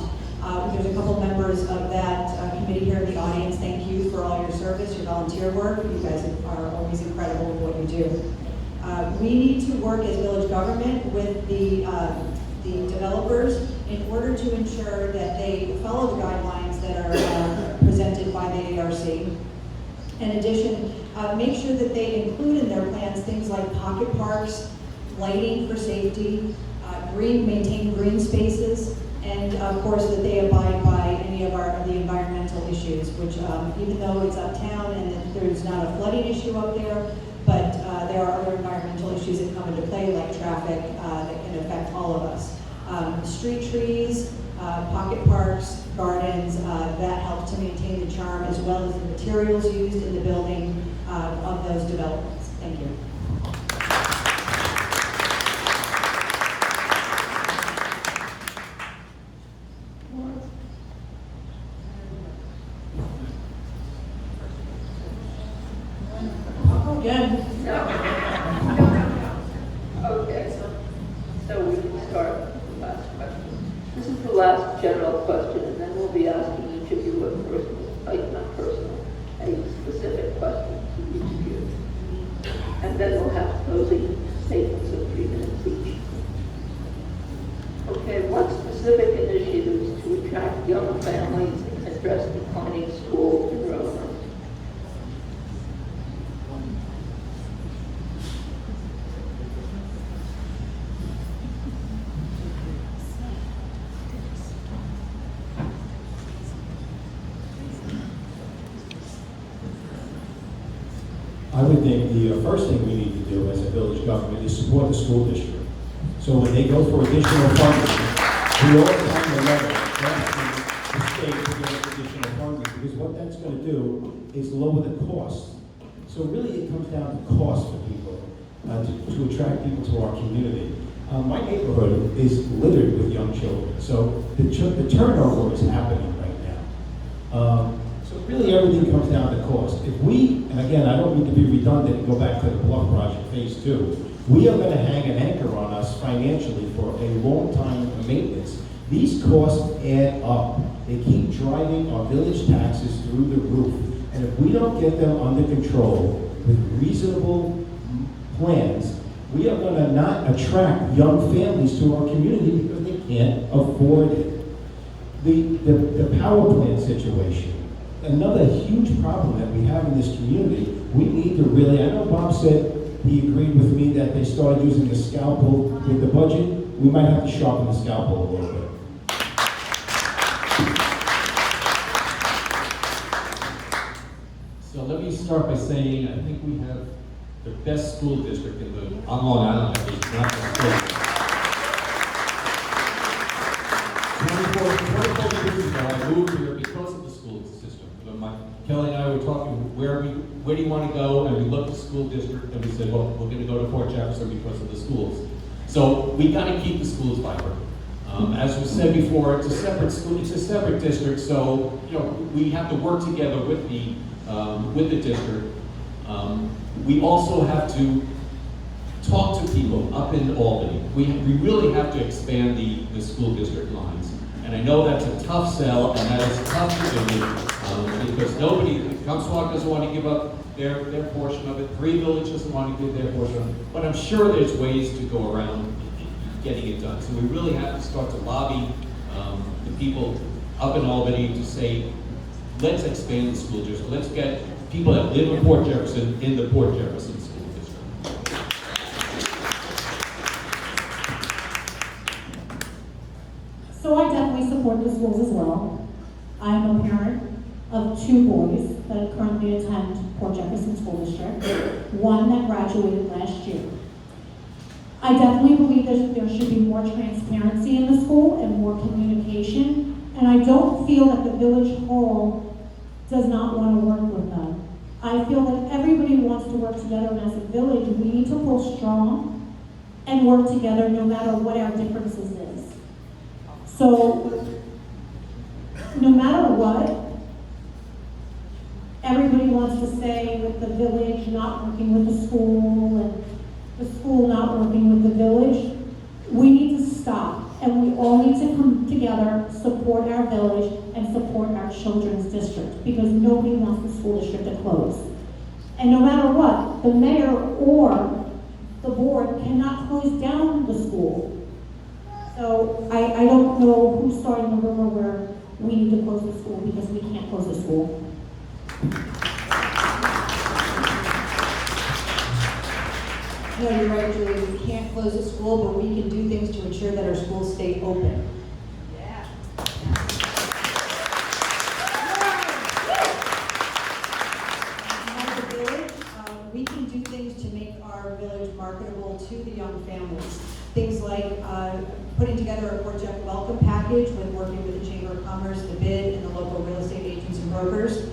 There's a couple members of that committee here in the audience. Thank you for all your service, your volunteer work. You guys are always incredible in what you do. We need to work as village government with the developers in order to ensure that they follow the guidelines that are presented by the ARC. In addition, make sure that they include in their plans things like pocket parks, lighting for safety, maintain green spaces, and of course that they abide by any of the environmental issues, which even though it's uptown and that there's not a flooding issue up there, but there are other environmental issues that come into play, like traffic, that can affect all of us. Street trees, pocket parks, gardens, that help to maintain the charm, as well as the materials used in the building of those developments. Thank you. Again. Okay, so we can start with the last question. This is the last general question, and then we'll be asking each of you a specific question to each of you. And then we'll have closing statements of 3 minutes each. Okay, what specific initiatives to attract young families and address declining school enrollment? I would think the first thing we need to do as a village government is support the school district. So when they go for additional funding, we all come to level the state to get additional funding, because what that's going to do is lower the cost. So really it comes down to cost for people, to attract people to our community. My neighborhood is littered with young children, so the turnover is happening right now. So really everything comes down to cost. If we, and again, I don't mean to be redundant and go back to the Bluff Project Phase 2, we are going to hang an anchor on us financially for a long time of maintenance. These costs add up. They keep driving our village taxes through the roof. And if we don't get them under control with reasonable plans, we are going to not attract young families to our community because they can't afford it. The power plant situation, another huge problem that we have in this community. We need to really, I know Bob said he agreed with me that they started using the scalpel with the budget. We might have to sharpen the scalpel a little bit. So let me start by saying, I think we have the best school district on Long Island, at least, not the state. 24 years ago, I moved here because of the school system. Kelly and I were talking, where do you want to go? And we looked at the school district and we said, well, we're going to go to Port Jefferson because of the schools. So we got to keep the schools vibrant. As was said before, it's a separate school, it's a separate district, so we have to work together with the district. We also have to talk to people up in Albany. We really have to expand the school district lines. And I know that's a tough sell, and that is tough to do, because nobody, Councilor doesn't want to give up their portion of it. 3 villages want to give their portion of it. But I'm sure there's ways to go around getting it done. So we really have to start to lobby the people up in Albany to say, let's expand the school district. Let's get people that live in Port Jefferson in the Port Jefferson School District. So I definitely support the schools as well. I'm a parent of 2 boys that currently attend Port Jefferson School District, one that graduated last year. I definitely believe there should be more transparency in the school and more communication, and I don't feel that the village hall does not want to work with them. I feel that everybody wants to work together, and as a village, we need to pull strong and work together no matter what our differences is. So, no matter what, everybody wants to say with the village not working with the school and the school not working with the village. We need to stop, and we all need to come together, support our village, and support our children's district, because nobody wants the school district to close. And no matter what, the mayor or the board cannot close down the school. So I don't know who's starting the rumor where we need to close the school, because we can't close the school. No, you're right, Julie, we can't close the school, but we can do things to ensure that our schools stay open. Yeah. As a village, we can do things to make our village marketable to the young families. Things like putting together a Port Jeff welcome package with working with the Chamber of Commerce, the BID, and the local real estate agents and brokers.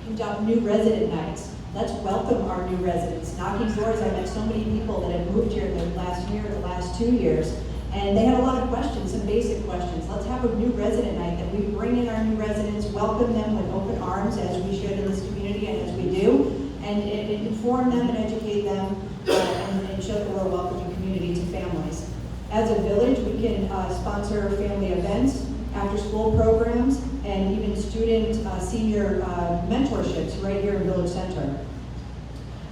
Conduct new resident nights. Let's welcome our new residents. Knocking doors, I met so many people that have moved here in the last year, the last 2 years, and they had a lot of questions, some basic questions. Let's have a new resident night that we bring in our new residents, welcome them with open arms as we should in this community and as we do, and inform them and educate them and show that we're a welcoming community to families. As a village, we can sponsor family events, after-school programs, and even student senior mentorships right here in Village Center.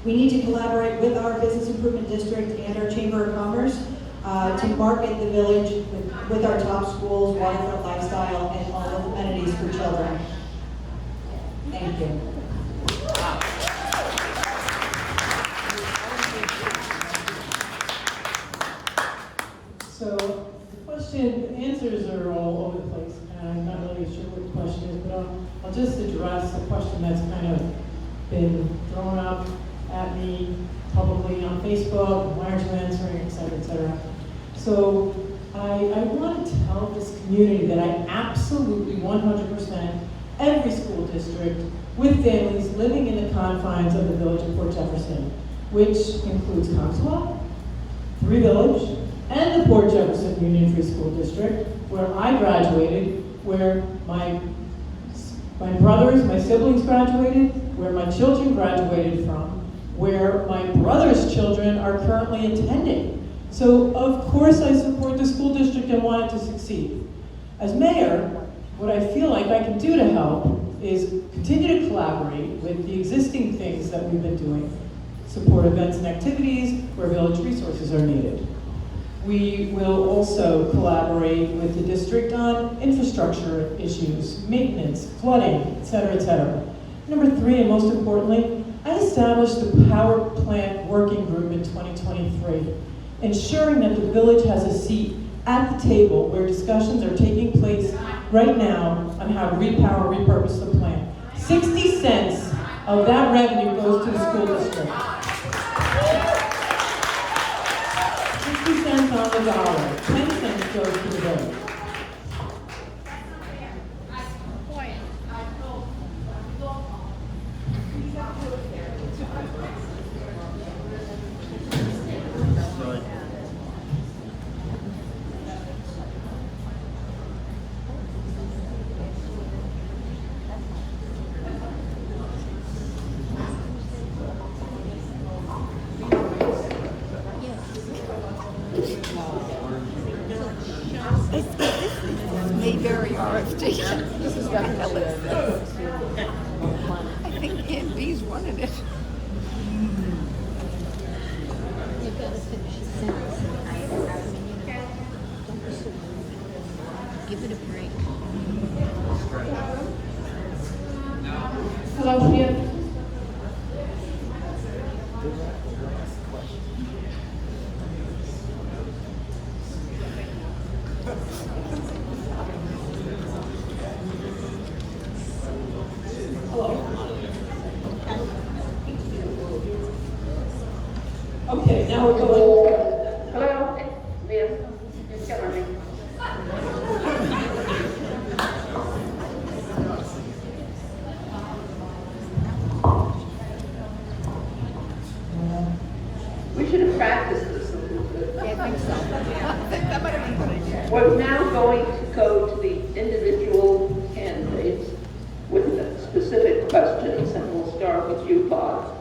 We need to collaborate with our Business Improvement District and our Chamber of Commerce to market the village with our top schools, waterfront lifestyle, and all of the amenities for children. Thank you. So the answers are all over the place, and I'm not really sure what the question is, but I'll just address the question that's kind of been thrown up at me publicly on Facebook, why aren't you answering, et cetera, et cetera. So I want to tell this community that I absolutely 100% every school district with families living in the confines of the village of Port Jefferson, which includes Comstock, 3 Village, and the Port Jefferson Union Free School District, where I graduated, where my brothers, my siblings graduated, where my children graduated from, where my brother's children are currently attending. So of course I support the school district and want it to succeed. As mayor, what I feel like I can do to help is continue to collaborate with the existing things that we've been doing, support events and activities where village resources are needed. We will also collaborate with the district on infrastructure issues, maintenance, flooding, et cetera, et cetera. Number 3, and most importantly, I established the power plant working group in 2023, ensuring that the village has a seat at the table where discussions are taking place right now on how to repower, repurpose the plant. 60 cents of that revenue goes to the school district. 60 cents on the dollar, 10 cents goes to the village. Mayberry RFD. This is Dr. Ellis. I think these running it. Give it a break. Hello, Leah. Okay, now we're going. Hello, Leah, you're killing me. We should have practiced this a little bit. Yeah, I think so. I think that might have been a good idea. We're now going to go to the individual candidates with specific questions, and we'll start with you, Bob.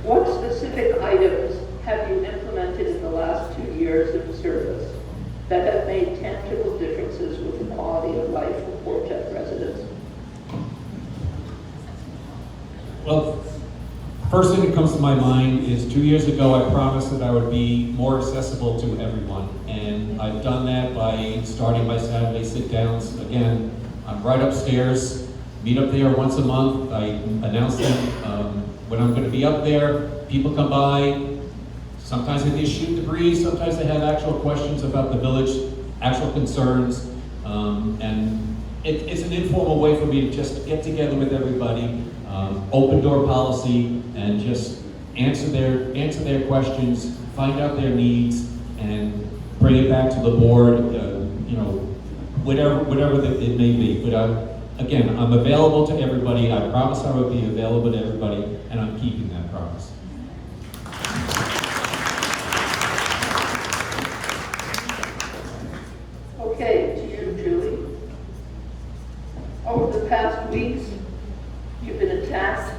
What specific items have you implemented in the last 2 years of service that have made tangible differences with the quality of life of Port Jeff residents? Well, first thing that comes to my mind is 2 years ago, I promised that I would be more accessible to everyone. And I've done that by starting my Saturday sit-downs. Again, I'm right upstairs, meet up there once a month. I announce them when I'm gonna be up there. People come by. Sometimes they just shoot the breeze. Sometimes they have actual questions about the village, actual concerns. And it's an informal way for me to just get together with everybody, open door policy, and just answer their questions, find out their needs, and bring it back to the board, whatever that it may be. But again, I'm available to everybody. I promised I would be available to everybody, and I'm keeping that promise. Okay, to you, Julie. Over the past weeks, you've been attacked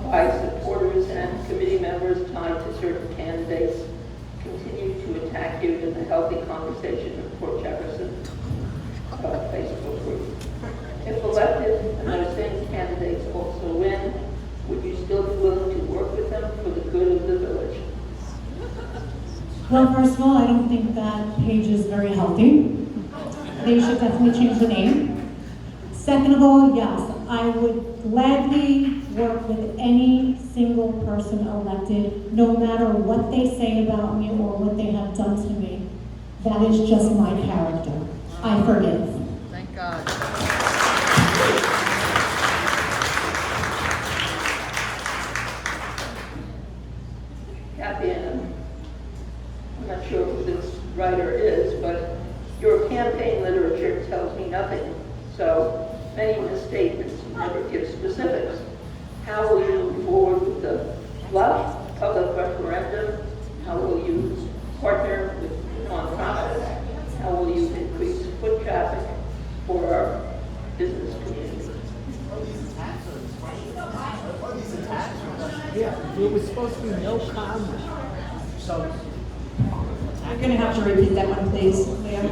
by supporters and committee members tied to certain candidates, continue to attack you in the healthy conversation of Port Jefferson Facebook group. If elected and those same candidates also win, would you still be willing to work with them for the good of the village? Well, first of all, I don't think that page is very healthy. They should definitely change the name. Second of all, yes, I would gladly work with any single person elected, no matter what they say about me or what they have done to me. That is just my character. I forgive. Thank God. Kathy, I'm not sure who this writer is, but your campaign literature tells me nothing. So many misstatements, you never give specifics. How will you move forward with the bluff public referendum? How will you partner with nonprofits? How will you increase foot traffic for our business community? Yeah, it was supposed to be no comment. So. You're gonna have to repeat that one, please, Leah.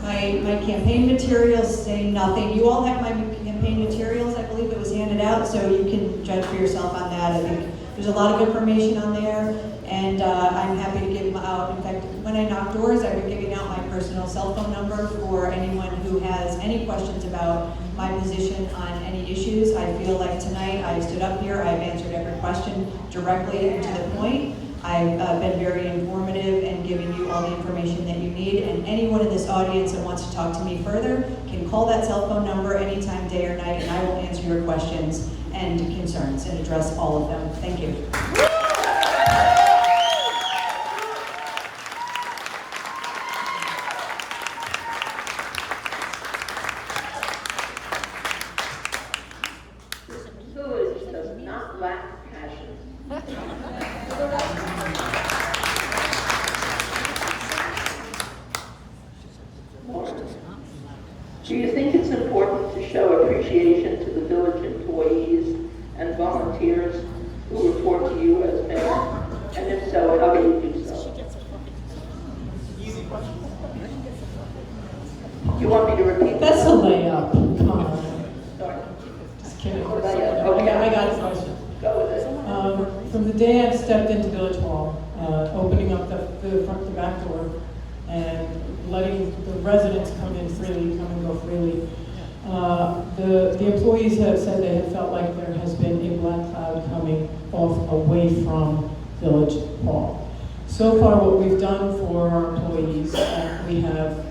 My campaign materials say nothing. You all have my campaign materials. I believe it was handed out, so you can judge for yourself on that. I think there's a lot of information on there, and I'm happy to give them out. In fact, when I knock doors, I've been giving out my personal cell phone number for anyone who has any questions about my position on any issues. I feel like tonight I've stood up here, I've answered every question directly and to the point. I've been very informative and giving you all the information that you need, and anyone in this audience that wants to talk to me further can call that cell phone number anytime, day or night, and I will answer your questions and concerns and address all of them. Thank you. This village does not lack passion. Do you think it's important to show appreciation to the village employees and volunteers who report to you as mayor? And if so, how do you do so? I got a question. Go with it. From the day I've stepped into Village Hall, opening up the front, the back door, and letting the residents come in freely, come and go freely, the employees have said they have felt like there has been a black cloud coming off away from Village Hall. So far, what we've done for our employees, we have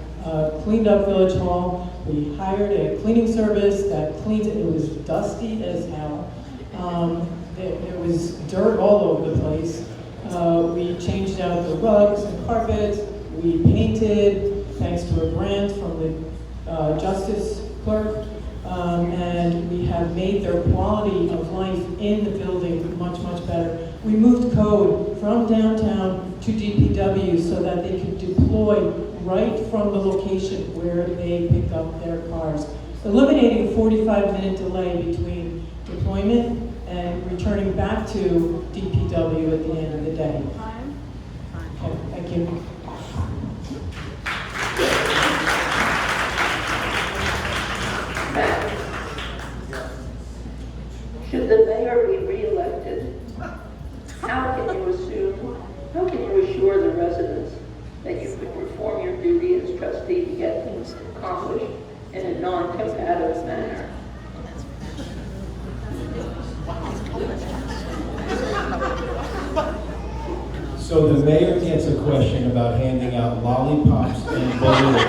cleaned up Village Hall. We hired a cleaning service that cleaned it. It was dusty as hell. There was dirt all over the place. We changed out the rugs and carpets. We painted, thanks to a grant from the Justice Clerk. And we have made their quality of life in the building much, much better. We moved code from downtown to DPW so that they could deploy right from the location where they pick up their cars, eliminating a 45-minute delay between deployment and returning back to DPW at the end of the day. Okay, thank you. Should the mayor be re-elected, how can you assure the residents that you could perform your duty as trustee to get things accomplished in a non-combative manner? So the mayor gets a question about handing out lollipops and balloons.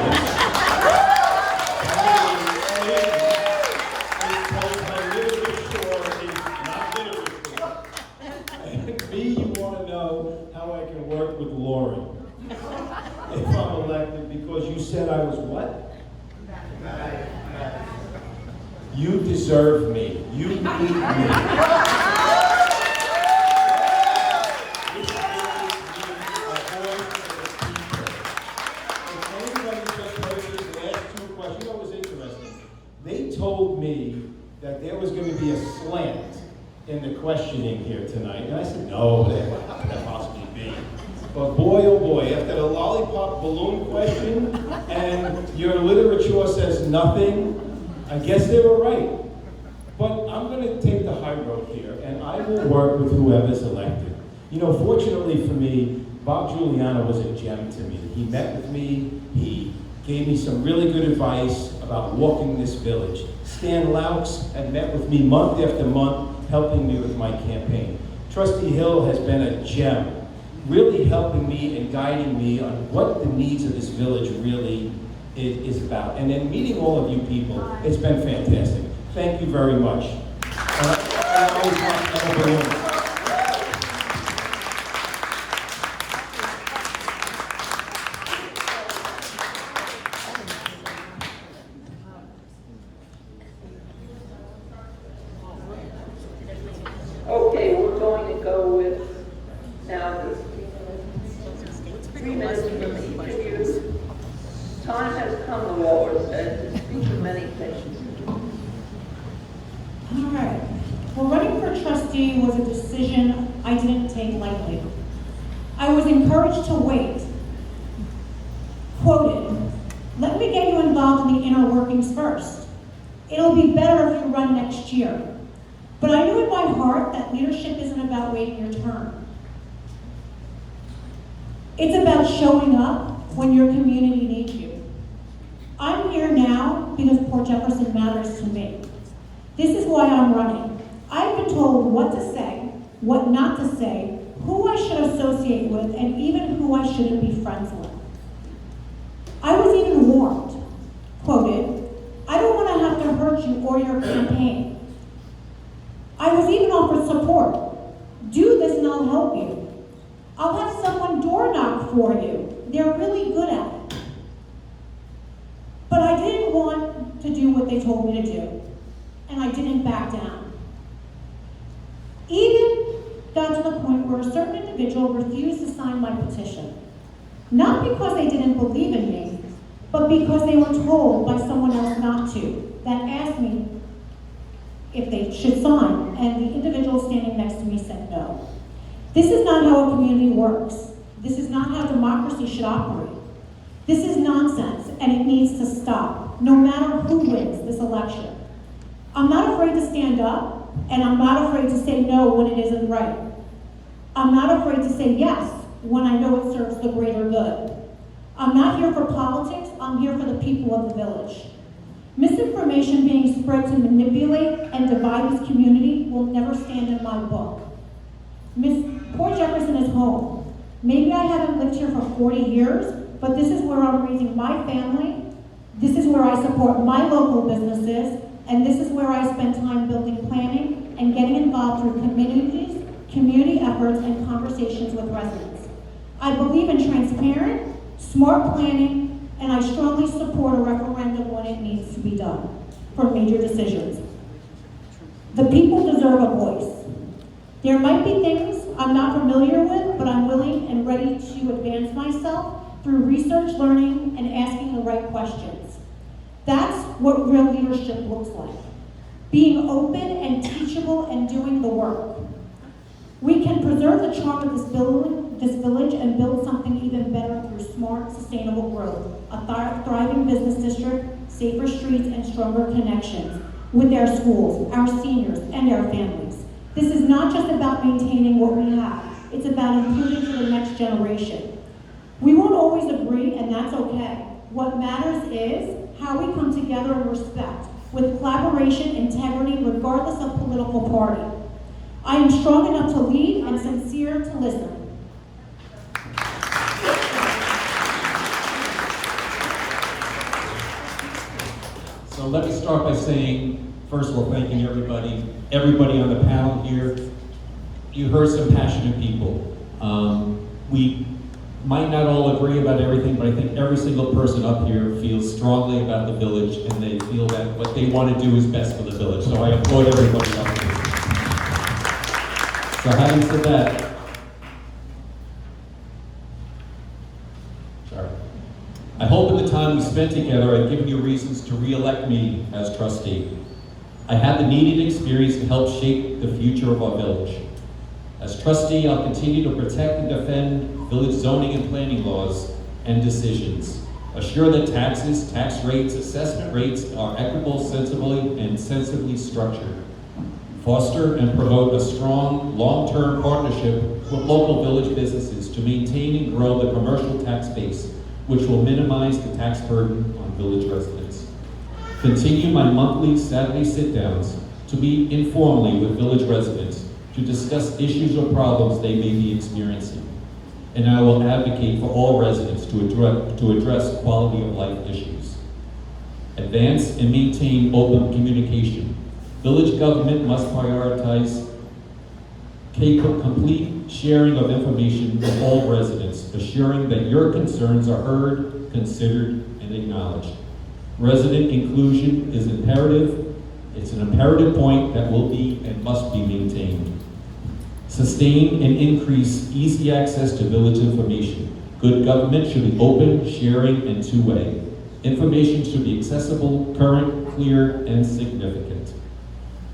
With Lauren, if I'm elected, because you said I was what? You deserve me. You need me. They told me that there was going to be a slant in the questioning here tonight, and I said, no, how could that possibly be? But boy, oh boy, after the lollipop balloon question, and your literature says nothing, I guess they were right. But I'm going to take the high road here, and I will work with whoever's elected. You know, fortunately for me, Bob Giuliano was a gem to me. He met with me, he gave me some really good advice about walking this village. Stan Laux had met with me month after month, helping me with my campaign. Trustee Hill has been a gem, really helping me and guiding me on what the needs of this village really is about. And then meeting all of you people, it's been fantastic. Thank you very much. I always want to have a balloon. Okay, we're going to go with now the 3 minutes from each of you. Time has come, the Walrus said, to speak of many things. All right. Well, running for trustee was a decision I didn't take lightly. I was encouraged to wait. Quoted, "Let me get you involved in the inner workings first. It'll be better if you run next year." But I knew in my heart that leadership isn't about waiting your turn. It's about showing up when your community needs you. I'm here now because Port Jefferson matters to me. This is why I'm running. I've been told what to say, what not to say, who I should associate with, and even who I shouldn't be friends with. I was even warned, quoted, "I don't want to have to hurt you or your campaign." I was even offered support. "Do this and I'll help you. I'll have someone door knock for you. They're really good at it." But I didn't want to do what they told me to do, and I didn't back down. Even got to the point where a certain individual refused to sign my petition. Not because they didn't believe in me, but because they were told by someone else not to, that asked me if they should sign, and the individual standing next to me said no. This is not how a community works. This is not how democracy should operate. This is nonsense, and it needs to stop, no matter who wins this election. I'm not afraid to stand up, and I'm not afraid to say no when it isn't right. I'm not afraid to say yes when I know it serves the greater good. I'm not here for politics, I'm here for the people of the village. Misinformation being spread to manipulate and divide this community will never stand in my book. Port Jefferson is home. Maybe I haven't lived here for 40 years, but this is where I'm raising my family, this is where I support my local businesses, and this is where I spend time building planning and getting involved through community efforts, and conversations with residents. I believe in transparent, smart planning, and I strongly support a referendum when it needs to be done for major decisions. The people deserve a voice. There might be things I'm not familiar with, but I'm willing and ready to advance myself through research, learning, and asking the right questions. That's what real leadership looks like. Being open and teachable and doing the work. We can preserve the charm of this village and build something even better through smart, sustainable growth, a thriving business district, safer streets, and stronger connections with our schools, our seniors, and our families. This is not just about maintaining what we have. It's about improving for the next generation. We won't always agree, and that's okay. What matters is how we come together in respect, with collaboration, integrity, regardless of political party. I am strong enough to lead and sincere to listen. So let me start by saying, first of all, thanking everybody on the panel here. You heard some passionate people. We might not all agree about everything, but I think every single person up here feels strongly about the village, and they feel that what they want to do is best for the village. So I applaud everybody up here. So having said that, I hope in the time we spent together I've given you reasons to re-elect me as trustee. I had the needed experience to help shape the future of our village. As trustee, I'll continue to protect and defend village zoning and planning laws and decisions. Assure that taxes, tax rates, assessment rates are equitable, sensibly, and sensibly structured. Foster and promote a strong, long-term partnership with local village businesses to maintain and grow the commercial tax base, which will minimize the tax burden on village residents. Continue my monthly Saturday sit-downs to meet informally with village residents to discuss issues or problems they may be experiencing. And I will advocate for all residents to address quality of life issues. Advance and maintain open communication. Village government must prioritize complete sharing of information with all residents, assuring that your concerns are heard, considered, and acknowledged. Resident inclusion is imperative. It's an imperative point that will be and must be maintained. Sustain and increase easy access to village information. Good government should be open, sharing, and two-way. Information should be accessible, current, clear, and significant.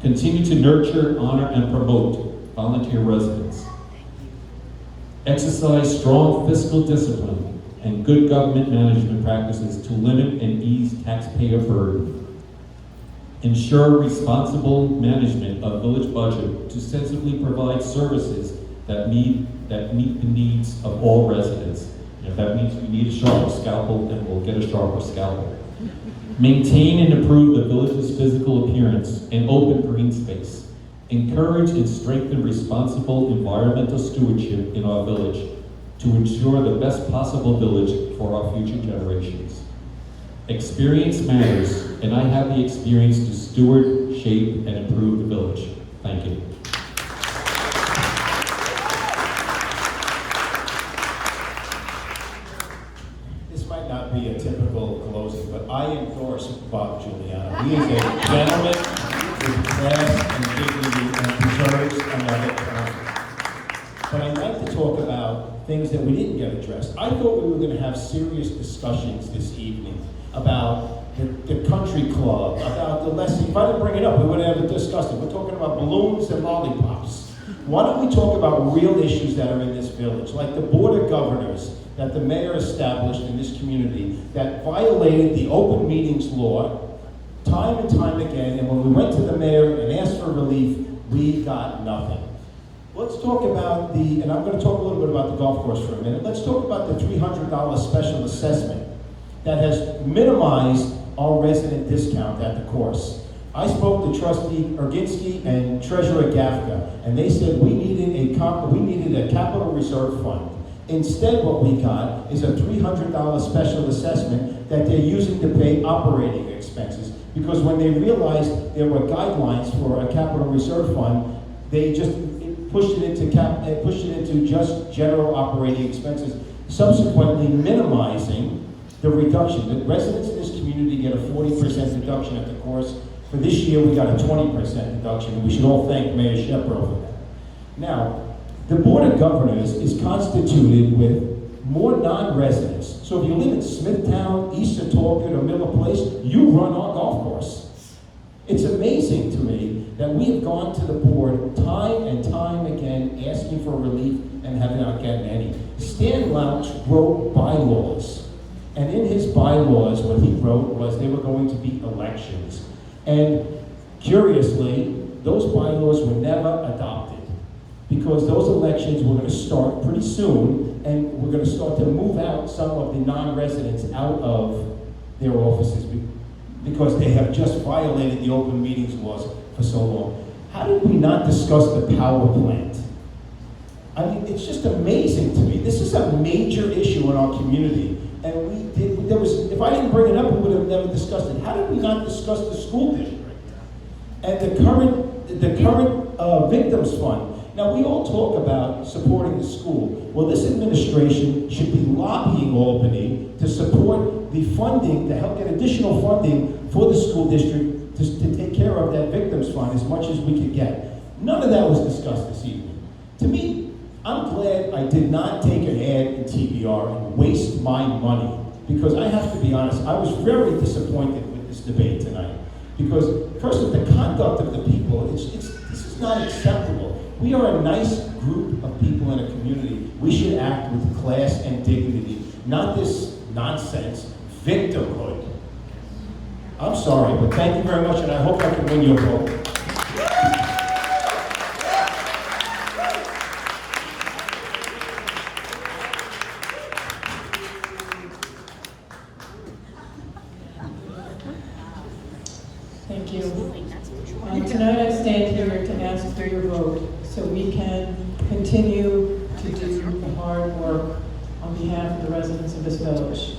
Continue to nurture, honor, and promote volunteer residents. Exercise strong fiscal discipline and good government management practices to limit and ease taxpayer burden. Ensure responsible management of village budget to sensibly provide services that meet the needs of all residents. And if that means we need a sharper scalpel, then we'll get a sharper scalpel. Maintain and improve the village's physical appearance and open green space. Encourage and strengthen responsible environmental stewardship in our village to ensure the best possible village for our future generations. Experience matters, and I have the experience to steward, shape, and improve the village. Thank you. This might not be a typical closing, but I endorse Bob Giuliano. He is a gentleman with class and dignity and preserves another term. But I'd like to talk about things that we didn't get addressed. I thought we were going to have serious discussions this evening about the country club, about the lessons. If I didn't bring it up, we would have discussed it. We're talking about balloons and lollipops. Why don't we talk about real issues that are in this village, like the board of governors that the mayor established in this community that violated the open meetings law time and time again, and when we went to the mayor and asked for relief, We got nothing. Let's talk about and I'm going to talk a little bit about the golf course for a minute. Let's talk about the $300 special assessment that has minimized our resident discount at the course. I spoke to Trustee Erginski and Treasurer Gafka, and they said we needed a capital reserve fund. Instead, what we got is a $300 special assessment that they're using to pay operating expenses. Because when they realized there were guidelines for a capital reserve fund, they just pushed it into just general operating expenses, subsequently minimizing the reduction. The residents in this community get a 40% deduction at the course. For this year, we got a 20% deduction, and we should all thank Mayor Jefferson for that. Now, the Board of Governors is constituted with more non-residents. So if you live in Smithtown, East Setauket, or Miller Place, you run our golf course. It's amazing to me that we have gone to the board time and time again asking for relief and have not gotten any. Stan Louch wrote bylaws. And in his bylaws, what he wrote was there were going to be elections. And curiously, those bylaws were never adopted because those elections were going to start pretty soon, and we're going to start to move out some of the non-residents out of their offices because they have just violated the open meetings laws for so long. How did we not discuss the power plant? I mean, it's just amazing to me. This is a major issue in our community. And if I didn't bring it up, we would have never discussed it. How did we not discuss the school district? And the current victims fund. Now, we all talk about supporting the school. Well, this administration should be lobbying Albany to support the funding, to help get additional funding for the school district to take care of that victims fund as much as we could get. None of that was discussed this evening. To me, I'm glad I did not take an ad in TBR and waste my money, because I have to be honest, I was very disappointed with this debate tonight. Because first of the conduct of the people, this is not acceptable. We are a nice group of people in a community. We should act with class and dignity, not this nonsense victimhood. I'm sorry, but thank you very much, and I hope I can win your vote. Thank you. Tonight I stand here to ask for your vote so we can continue to do the hard work on behalf of the residents of this village.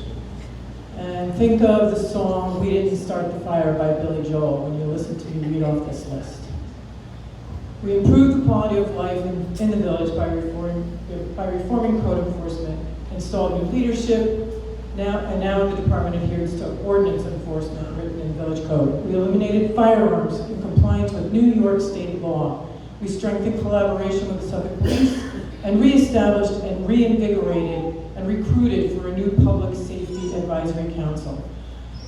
And think of the song, "We Didn't Start the Fire" by Billy Joel when you listen to me read off this list. We improved the quality of life in the village by reforming code enforcement, installed new leadership, now the department adheres to ordinance enforcement written in village code. We eliminated firearms in compliance with New York state law. We strengthened collaboration with the Suffolk Police and reestablished and reinvigorated and recruited for a new public safety advisory council.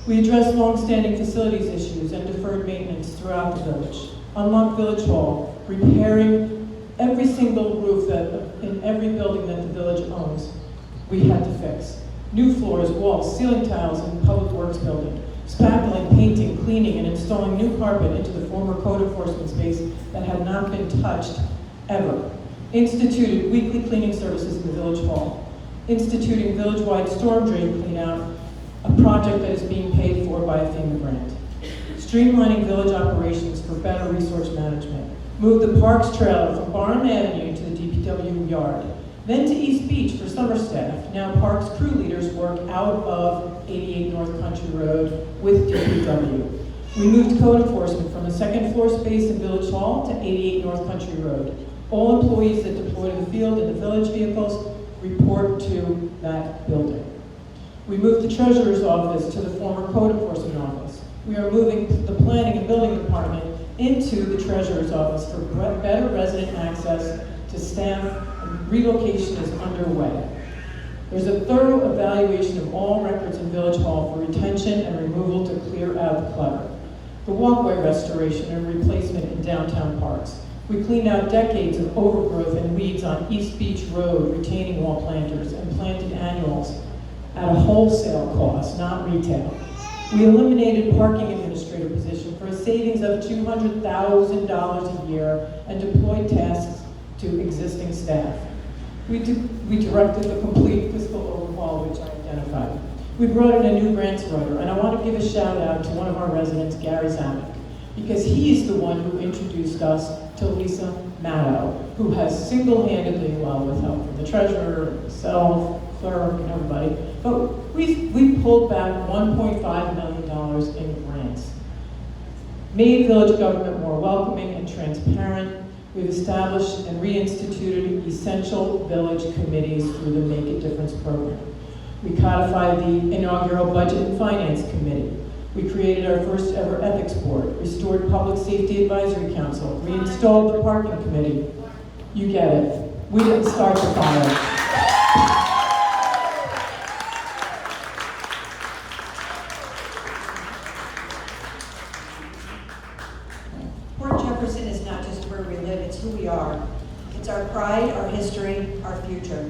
We addressed long-standing facilities issues and deferred maintenance throughout the village. Unlocked Village Hall, repairing every single roof in every building that the village owns, we had to fix. New floors, walls, ceiling tiles in the Public Works building, spackling, painting, cleaning, and installing new carpet into the former code enforcement space that had not been touched ever. Instituted weekly cleaning services in the Village Hall. Instituting village-wide storm drain cleanout, a project that is being paid for by a FEMA grant. Streamlining village operations for better resource management. Moved the Parks trailer from Barnum Avenue to the DPW yard. Then to East Beach for summer staff. Now Parks crew leaders work out of 88 North Country Road with DPW. We moved code enforcement from a second floor space in Village Hall to 88 North Country Road. All employees that deploy to the field in the village vehicles report to that building. We moved the treasurer's office to the former code enforcement office. We are moving the planning and building department into the treasurer's office for better resident access to staff, and relocation is underway. There's a thorough evaluation of all records in Village Hall for retention and removal to clear out the clutter. The walkway restoration and replacement in downtown parks. We cleaned out decades of overgrowth and weeds on East Beach Road, retaining wall planters and planted annuals at a wholesale cost, not retail. We eliminated parking administrator position for a savings of $200,000 a year and deployed tasks to existing staff. We directed the complete fiscal overhaul, which I identified. We brought in a new grants writer, and I want to give a shout out to one of our residents, Gary Zamek, because he's the one who introduced us to Lisa Maddow, who has single-handedly, well, with help from the treasurer, myself, clerk, and everybody, but we pulled back $1.5 million in grants, made village government more welcoming and transparent. We've established and reinstituted essential village committees through the Make a Difference program. We codified the inaugural Budget and Finance Committee. We created our first ever ethics board, restored Public Safety Advisory Council, reinstalled the parking committee. You get it. We didn't start the fire. Port Jefferson is not just where we live, it's who we are. It's our pride, our history, our future.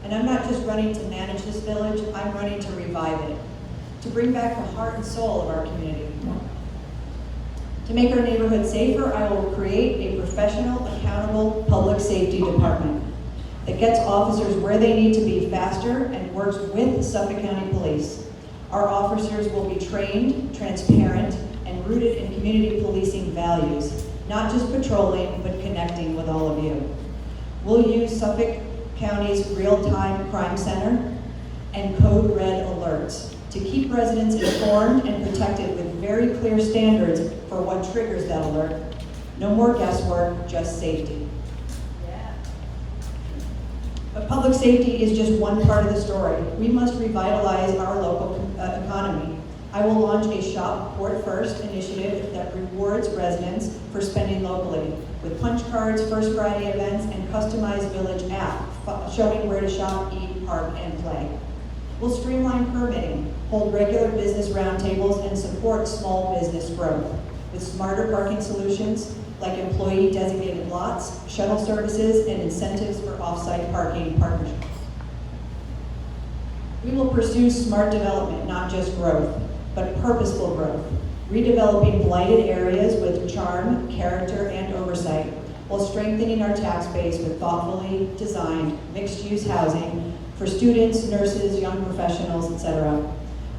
And I'm not just running to manage this village, I'm running to revive it, to bring back the heart and soul of our community. To make our neighborhood safer, I will create a professional, accountable public safety department that gets officers where they need to be faster and works with Suffolk County Police. Our officers will be trained, transparent, and rooted in community policing values, not just patrolling, but connecting with all of you. We'll use Suffolk County's real-time crime center and code red alerts to keep residents informed and protected with very clear standards for what triggers that alert. No more guesswork, just safety. But public safety is just one part of the story. We must revitalize our local economy. I will launch a Shop Port First initiative that rewards residents for spending locally, with punch cards, First Friday events, and customized village app showing where to shop, eat, park, and play. We'll streamline permitting, hold regular business roundtables, and support small business growth with smarter parking solutions like employee designated lots, shuttle services, and incentives for off-site parking partnerships. We will pursue smart development, not just growth, but purposeful growth, redeveloping blighted areas with charm, character, and oversight, while strengthening our tax base with thoughtfully designed mixed-use housing for students, nurses, young professionals, etc.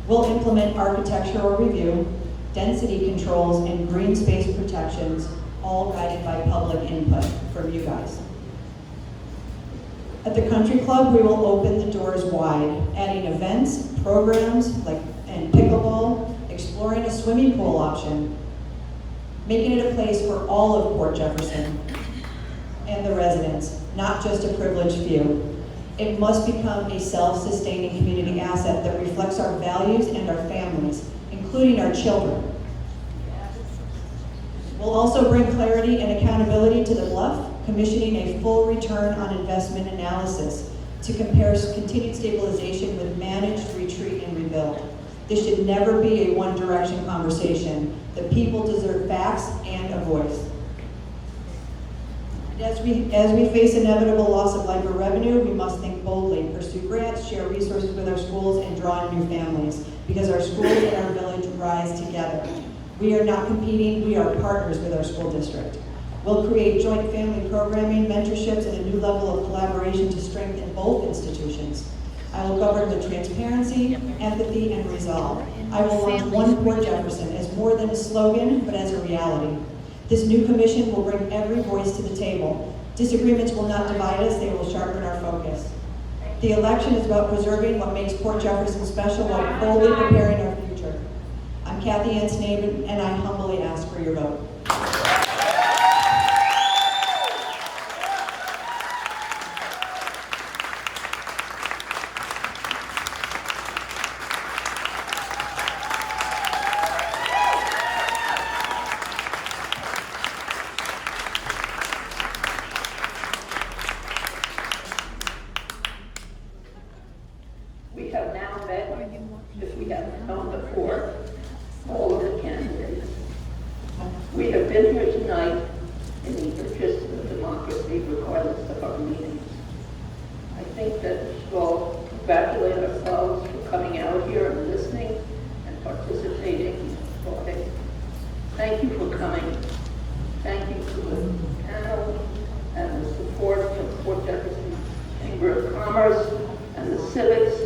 We'll implement architectural review, density controls, and green space protections, all guided by public input from you guys. At the Country Club, we will open the doors wide, adding events, programs and pickleball, exploring a swimming pool option, making it a place for all of Port Jefferson and the residents, not just a privileged few. It must become a self-sustaining community asset that reflects our values and our families, including our children. We'll also bring clarity and accountability to the bluff, commissioning a full return on investment analysis to compare continued stabilization with managed retreat and rebuild. This should never be a one-direction conversation. The people deserve facts and a voice. As we face inevitable loss of life or revenue, we must think boldly, pursue grants, share resources with our schools, and draw in new families, because our schools and our village rise together. We are not competing, we are partners with our school district. We'll create joint family programming, mentorships, and a new level of collaboration to strengthen both institutions. I will govern with transparency, empathy, and resolve. I will launch One Port Jefferson as more than a slogan, but as a reality. This new commission will bring every voice to the table. Disagreements will not divide us, they will sharpen our focus. The election is about preserving what makes Port Jefferson special while boldly preparing our future. I'm Kathy Ann Snaven, and I humbly ask for your vote. We have now met, if we haven't known before, all of the candidates. We have been here tonight in the interest of democracy, regardless of our meetings. I think that we should all congratulate ourselves for coming out here and listening and participating in voting. civics.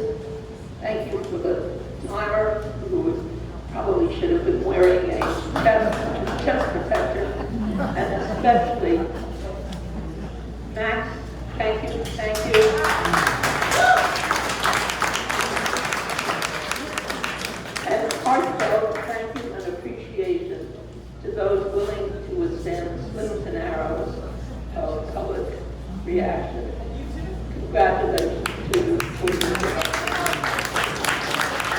Thank you for the timer, who probably should have been wearing a chest protector, and especially Max, thank you, thank you. And heartfelt thank you and appreciation to those willing to withstand slings and arrows of public reaction. Congratulations.